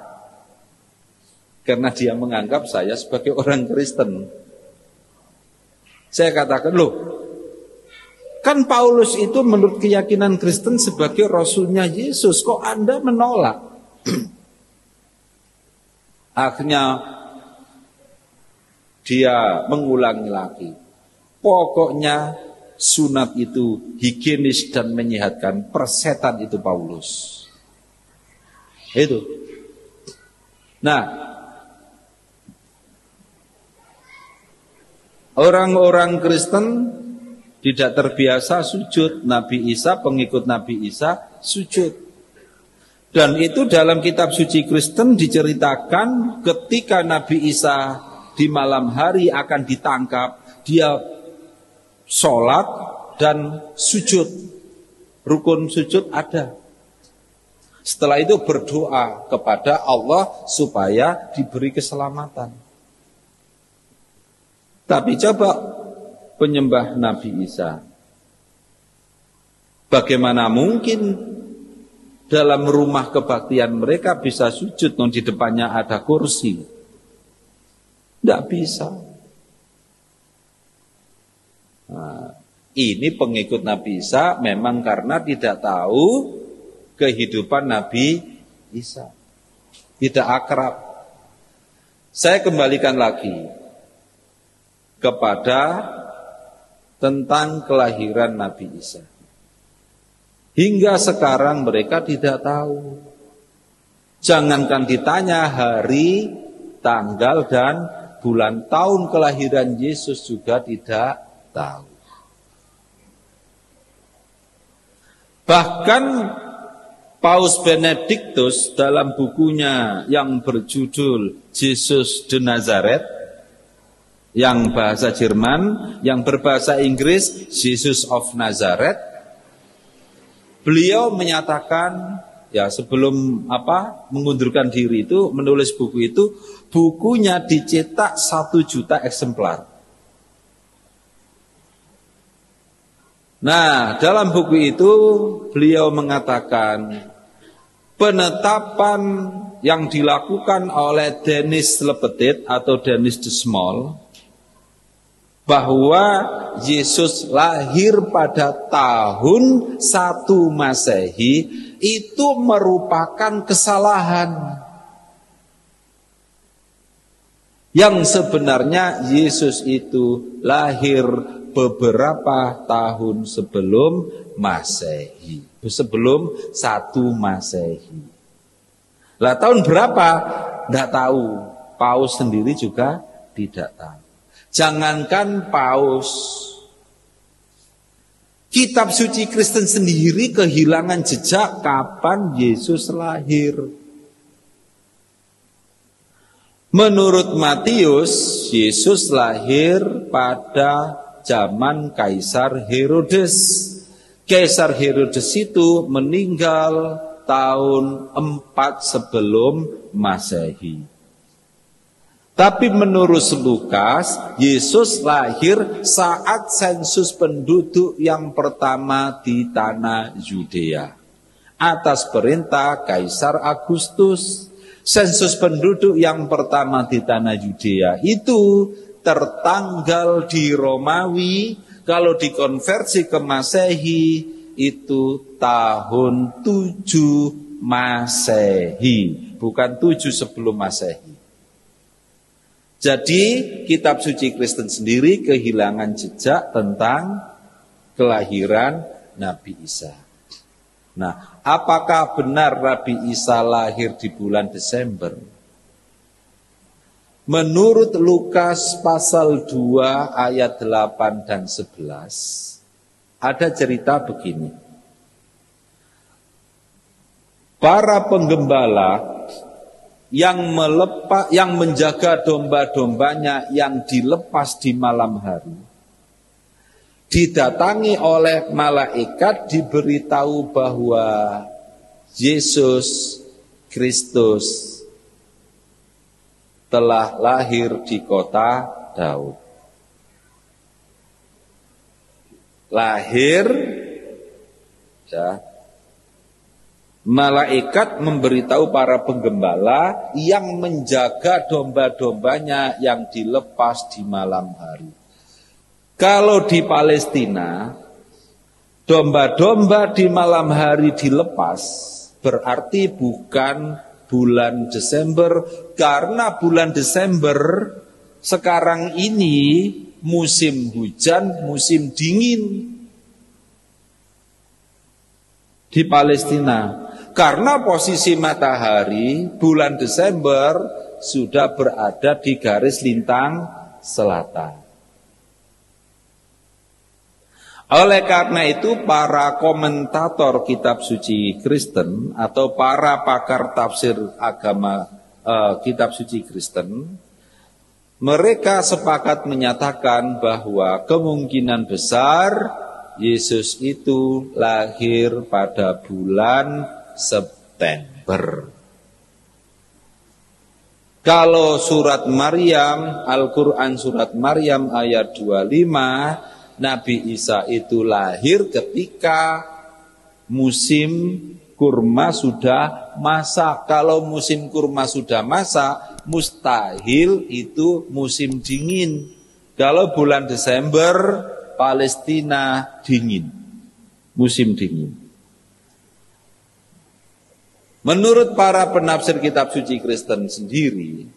karena dia menganggap saya sebagai orang Kristen. Saya katakan, loh, kan Paulus itu menurut keyakinan Kristen sebagai rasulnya Yesus, kok Anda menolak? Akhirnya dia mengulangi lagi. Pokoknya sunat itu higienis dan menyehatkan, persetan itu Paulus. Itu. Nah, orang-orang Kristen tidak terbiasa sujud. Nabi Isa, pengikut Nabi Isa sujud. Dan itu dalam kitab suci Kristen diceritakan ketika Nabi Isa di malam hari akan ditangkap, dia sholat dan sujud. Rukun sujud ada. Setelah itu berdoa kepada Allah supaya diberi keselamatan. Tapi coba penyembah Nabi Isa, bagaimana mungkin dalam rumah kebaktian mereka bisa sujud di depannya ada kursi? Tidak bisa. Nah, ini pengikut Nabi Isa memang karena tidak tahu kehidupan Nabi Isa, tidak akrab. Saya kembalikan lagi kepada tentang kelahiran Nabi Isa. Hingga sekarang mereka tidak tahu. Jangankan ditanya hari, tanggal dan bulan tahun kelahiran Yesus juga tidak tahu. Bahkan Paus Benediktus dalam bukunya yang berjudul Jesus de Nazareth, yang bahasa Jerman, yang berbahasa Inggris Jesus of Nazareth, beliau menyatakan, ya sebelum mengundurkan diri itu, menulis buku itu, bukunya dicetak 1 juta eksemplar. Nah, dalam buku itu beliau mengatakan penetapan yang dilakukan oleh Denis Le Petit atau Denis de Small bahwa Yesus lahir pada tahun 1 Masehi itu merupakan kesalahan. Yang sebenarnya Yesus itu lahir beberapa tahun sebelum Masehi, sebelum 1 Masehi. Lah tahun berapa? Tidak tahu. Paus sendiri juga tidak tahu. Jangankan Paus, kitab suci Kristen sendiri kehilangan jejak kapan Yesus lahir. Menurut Matius, Yesus lahir pada zaman Kaisar Herodes. Kaisar Herodes itu meninggal tahun 4 sebelum Masehi. Tapi menurut Lukas, Yesus lahir saat sensus penduduk yang pertama di tanah Yudea. Atas perintah Kaisar Agustus, sensus penduduk yang pertama di tanah Yudea itu tertanggal di Romawi, kalau dikonversi ke Masehi itu tahun 7 Masehi, bukan 7 sebelum Masehi. Jadi kitab suci Kristen sendiri kehilangan jejak tentang kelahiran Nabi Isa. Nah, apakah benar Nabi Isa lahir di bulan Desember? Menurut Lukas pasal 2 ayat 8 dan 11 ada cerita begini. Para penggembala yang menjaga domba-dombanya yang dilepas di malam hari didatangi oleh malaikat, diberitahu bahwa Yesus Kristus telah lahir di kota Daud. Lahir, ya. Malaikat memberitahu para penggembala yang menjaga domba-dombanya yang dilepas di malam hari. Kalau di Palestina, domba-domba di malam hari dilepas, berarti bukan bulan Desember, karena bulan Desember sekarang ini musim hujan, musim dingin. di Palestina. Karena posisi matahari bulan Desember sudah berada di garis lintang selatan. Oleh karena itu para komentator kitab suci Kristen atau para pakar tafsir agama kitab suci Kristen, mereka sepakat menyatakan bahwa kemungkinan besar Yesus itu lahir pada bulan September. Kalau surat Maryam, Al-Quran surat Maryam ayat 25, Nabi Isa itu lahir ketika musim kurma sudah masak. Kalau musim kurma sudah masak, mustahil itu musim dingin. Kalau bulan Desember, Palestina dingin, musim dingin. Menurut para penafsir kitab suci Kristen sendiri,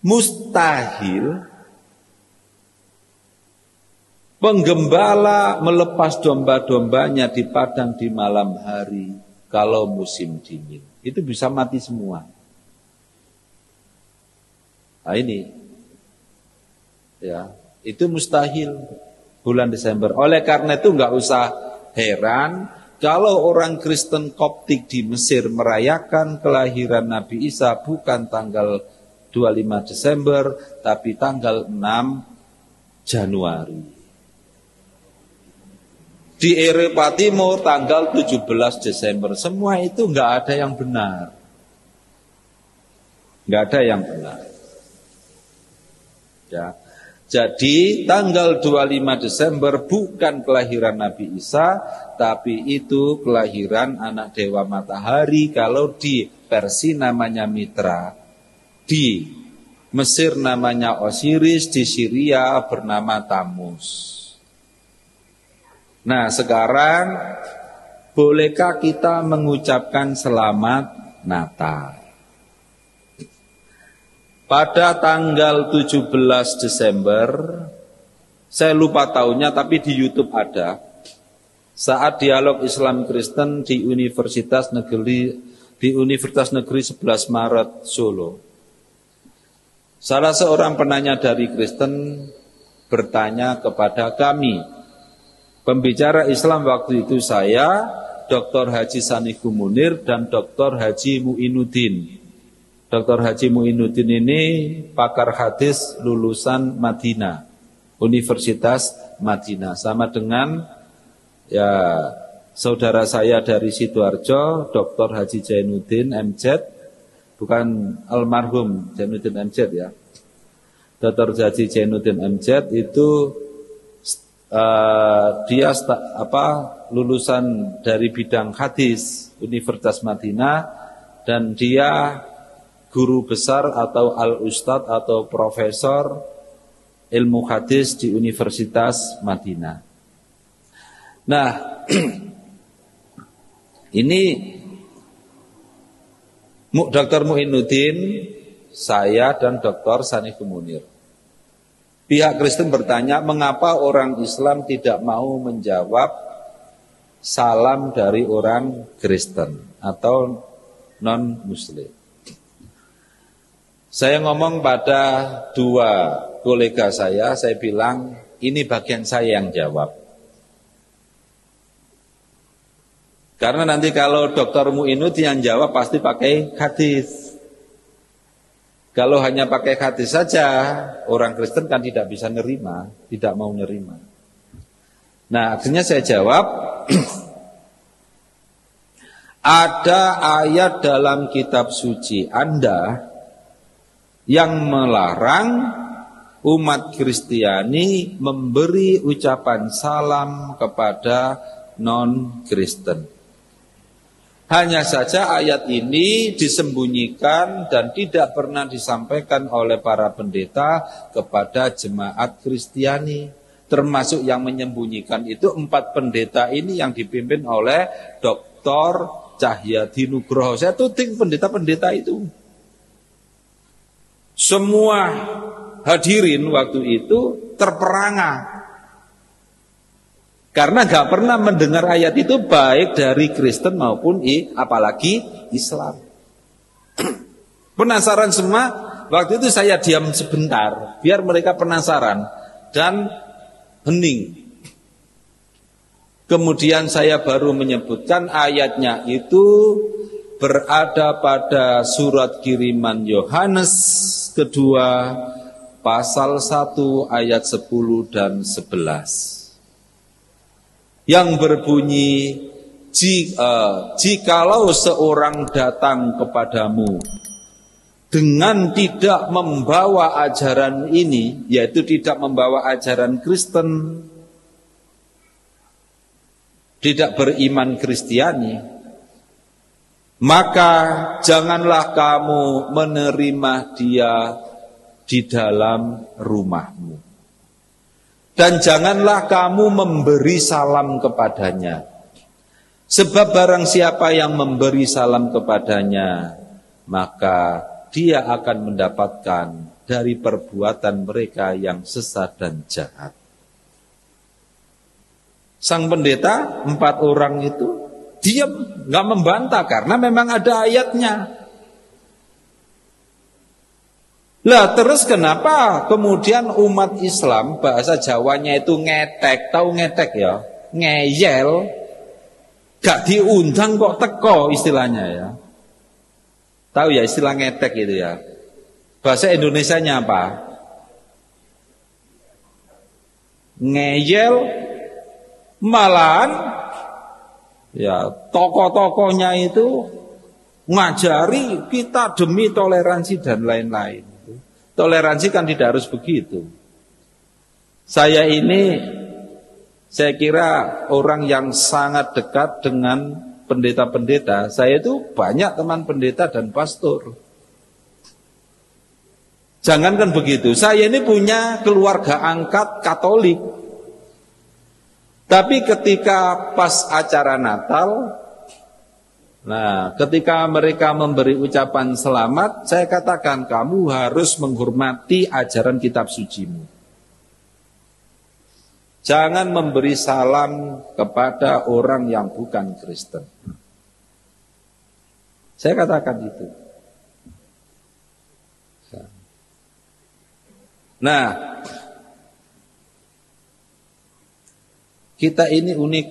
mustahil penggembala melepas domba-dombanya di padang di malam hari kalau musim dingin. Itu bisa mati semua. Nah ini, ya, itu mustahil bulan Desember. Oleh karena itu nggak usah heran kalau orang Kristen Koptik di Mesir merayakan kelahiran Nabi Isa bukan tanggal 25 Desember, tapi tanggal 6 Januari. Di Eropa Timur tanggal 17 Desember. Semua itu nggak ada yang benar. Nggak ada yang benar. Ya. Jadi tanggal 25 Desember bukan kelahiran Nabi Isa, tapi itu kelahiran anak dewa matahari. Kalau di Persia namanya Mitra, di Mesir namanya Osiris, di Syria bernama Tamus. Nah sekarang bolehkah kita mengucapkan selamat Natal? Pada tanggal 17 Desember, saya lupa tahunnya tapi di YouTube ada, saat dialog Islam Kristen di Universitas Negeri 11 Maret Solo. Salah seorang penanya dari Kristen bertanya kepada kami. Pembicara Islam waktu itu saya, Dr. Haji Saniku Munir dan Dr. Haji Muinuddin. Dr. Haji Muinuddin ini pakar hadis lulusan Madinah, Universitas Madinah, sama dengan ya saudara saya dari Sidoarjo, Dr. Haji Jainuddin MZ, bukan almarhum Jainuddin MZ ya. Dr. Haji Jainuddin MZ itu dia lulusan dari bidang hadis Universitas Madinah, dan dia guru besar atau al-ustadz atau profesor ilmu hadis di Universitas Madinah. Nah, ini Dr. Muinuddin, saya dan Dr. Saniku Munir. Pihak Kristen bertanya, mengapa orang Islam tidak mau menjawab salam dari orang Kristen atau non-Muslim? Saya ngomong pada dua kolega saya bilang, ini bagian saya yang jawab. Karena nanti kalau Dr. Muinuddin yang jawab pasti pakai hadis. Kalau hanya pakai hadis saja, orang Kristen kan tidak bisa nerima, tidak mau nerima. Nah, akhirnya saya jawab, ada ayat dalam kitab suci Anda yang melarang umat Kristiani memberi ucapan salam kepada non-Kristen. Hanya saja ayat ini disembunyikan dan tidak pernah disampaikan oleh para pendeta kepada jemaat Kristiani. Termasuk yang menyembunyikan itu 4 pendeta ini yang dipimpin oleh Dr. Cahyadi Nugroho. Saya tuding pendeta-pendeta itu. Semua hadirin waktu itu terperangah. Karena gak pernah mendengar ayat itu baik dari Kristen maupun apalagi Islam. Penasaran semua. Waktu itu saya diam sebentar biar mereka penasaran dan hening. Kemudian saya baru menyebutkan ayatnya itu berada pada surat kiriman Yohanes kedua pasal 1 ayat 10 dan 11. Yang berbunyi, jikalau seorang datang kepadamu dengan tidak membawa ajaran ini, yaitu tidak membawa ajaran Kristen, tidak beriman Kristiani, maka janganlah kamu menerima dia di dalam rumahmu. Dan janganlah kamu memberi salam kepadanya. Sebab barang siapa yang memberi salam kepadanya, maka dia akan mendapatkan dari perbuatan mereka yang sesat dan jahat. Sang pendeta 4 orang itu diam, gak membantah karena memang ada ayatnya. Lah terus kenapa kemudian umat Islam bahasa Jawanya itu ngetek, tahu ngetek ya, ngeyel, gak diundang kok teko istilahnya ya. Tahu ya istilah ngetek itu ya. Bahasa Indonesianya apa? Ngeyel, malahan ya tokoh-tokohnya itu ngajari kita demi toleransi dan lain-lain. Toleransi kan tidak harus begitu. Saya kira orang yang sangat dekat dengan pendeta-pendeta. Saya itu banyak teman pendeta dan pastor. Jangankan begitu, saya ini punya keluarga angkat Katolik. Tapi ketika pas acara Natal, nah, ketika mereka memberi ucapan selamat, saya katakan kamu harus menghormati ajaran kitab sucimu. Jangan memberi salam kepada orang yang bukan Kristen. Saya katakan itu. Nah, kita ini unik.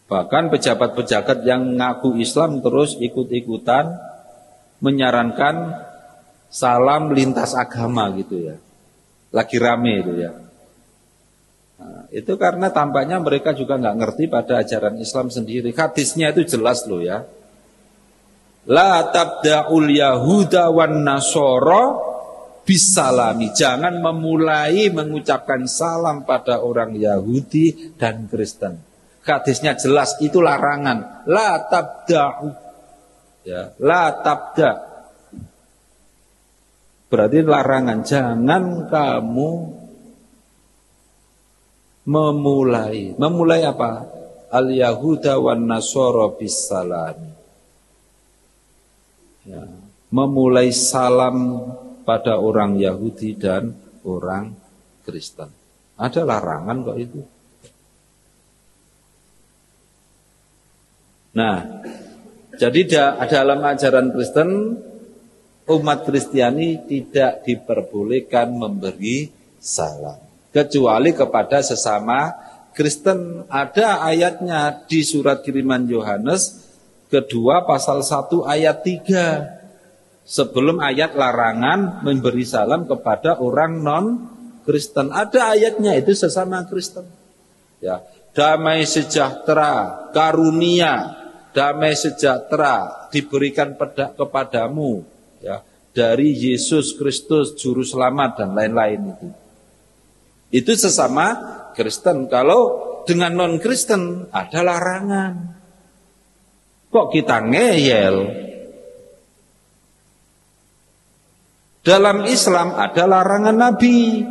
Bahkan pejabat-pejabat yang ngaku Islam terus ikut-ikutan menyarankan salam lintas agama gitu ya. Lagi rame itu ya. Nah, itu karena tampaknya mereka juga nggak ngerti pada ajaran Islam sendiri. Hadisnya itu jelas loh ya. La tabda'ul yahuda wan nasara bisalami. Jangan memulai mengucapkan salam pada orang Yahudi dan Kristen. Hadisnya jelas, itu larangan. La tabda'u. Ya, la tabda'. Berarti larangan, jangan kamu memulai. Memulai apa? Al-Yahuda wan Nasara bisalami. Ya, memulai salam pada orang Yahudi dan orang Kristen. Ada larangan kok itu. Nah, jadi dalam ajaran Kristen, umat Kristiani tidak diperbolehkan memberi salam kecuali kepada sesama Kristen. Ada ayatnya di surat kiriman Yohanes kedua pasal 1 ayat 3. Sebelum ayat larangan memberi salam kepada orang non Kristen, ada ayatnya itu sesama Kristen. Ya, damai sejahtera, karunia, damai sejahtera diberikan kepadamu. Ya, dari Yesus Kristus juru selamat dan lain-lain itu. Itu sesama Kristen. Kalau dengan non Kristen ada larangan. Kok kita ngeyel? Dalam Islam ada larangan Nabi.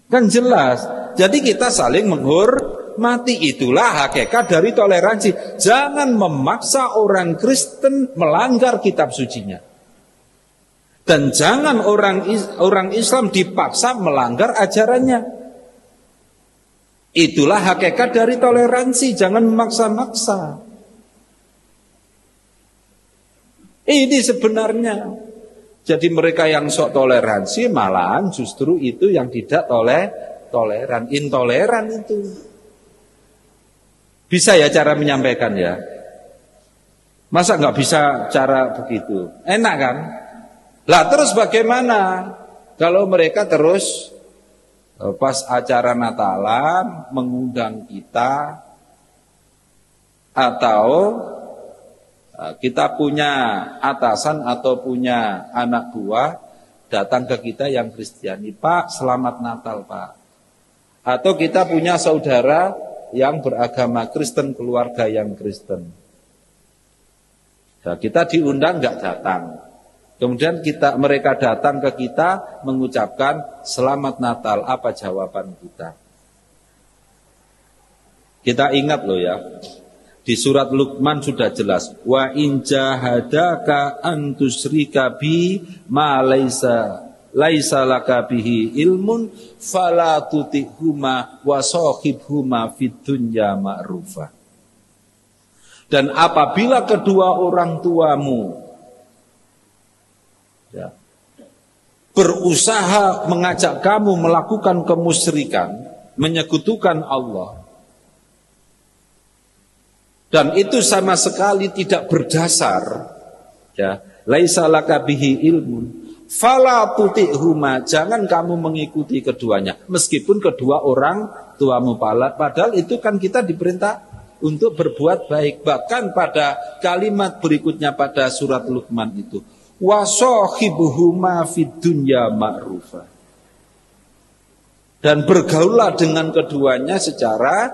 Kan jelas. Jadi kita saling menghormati. Itulah hakikat dari toleransi. Jangan memaksa orang Kristen melanggar kitab sucinya. Dan jangan orang Islam dipaksa melanggar ajarannya. Itulah hakikat dari toleransi, jangan memaksa-maksa. Ini sebenarnya. Jadi mereka yang sok toleransi malahan justru itu yang tidak toleran, intoleran itu. Bisa ya cara menyampaikan ya? Masa nggak bisa cara begitu? Enak kan? Lah terus bagaimana kalau mereka terus pas acara Natalan mengundang kita, atau kita punya atasan atau punya anak buah datang ke kita yang Kristiani, Pak selamat Natal Pak. Atau kita punya saudara yang beragama Kristen, keluarga yang Kristen. Nah, kita diundang nggak datang. Kemudian mereka datang ke kita mengucapkan selamat Natal. Apa jawaban kita? Kita ingat loh ya. Di surat Luqman sudah jelas, wa in jahadaka an tusyrika bi ma laisa laka bihi ilmun fala tutihuma wa sahibhuma fid dunya ma'rufa. Dan apabila kedua orang tuamu ya, berusaha mengajak kamu melakukan kemusyrikan, menyekutukan Allah, dan itu sama sekali tidak berdasar, ya, laisa laka bihi ilmun, fala tuti'huma, jangan kamu mengikuti keduanya, meskipun kedua orang tuamu. Padahal itu kan kita diperintah untuk berbuat baik. Bahkan pada kalimat berikutnya pada surat Luqman itu, wa sahibuhuma fid dunya ma'rufa, dan bergaullah dengan keduanya secara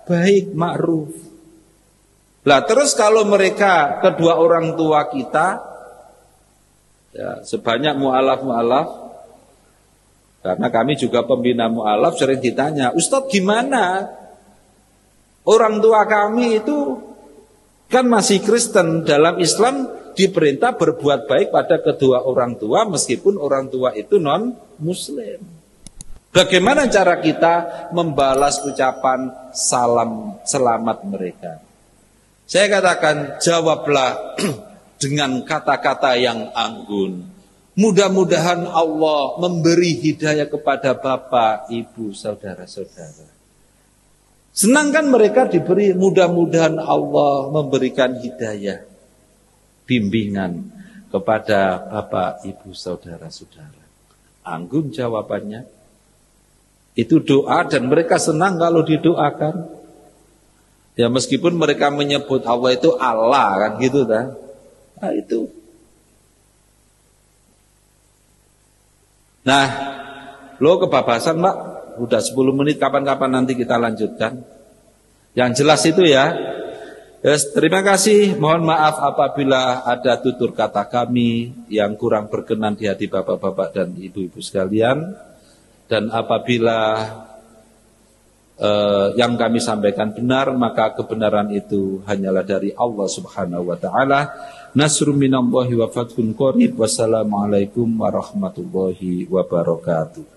baik, ma'ruf. Lah terus kalau mereka kedua orang tua kita, ya, sebanyak mu'alaf, karena kami juga pembina mu'alaf, sering ditanya, Ustadz gimana? Orang tua kami itu kan masih Kristen. Dalam Islam diperintah berbuat baik pada kedua orang tua meskipun orang tua itu non muslim. Bagaimana cara kita membalas ucapan salam selamat mereka? Saya katakan, jawablah dengan kata-kata yang anggun. Mudah-mudahan Allah memberi hidayah kepada bapak, ibu, saudara-saudara. Senang kan mereka diberi, mudah-mudahan Allah memberikan hidayah, bimbingan kepada bapak, ibu, saudara-saudara. Anggun jawabannya. Itu doa dan mereka senang kalau didoakan. Ya meskipun mereka menyebut Allah itu Allah kan gitu dah. Nah itu. Nah, lo kebabasan Mbak, udah 10 menit, kapan-kapan nanti kita lanjutkan. Yang jelas itu ya. Yes, terima kasih, mohon maaf apabila ada tutur kata kami yang kurang berkenan di hati bapak-bapak dan ibu-ibu sekalian. Dan apabila yang kami sampaikan benar, maka kebenaran itu hanyalah dari Allah Subhanahu wa taala. Nasrun minallahi wa fathun qarib. Wassalamualaikum warahmatullahi wabarakatuh.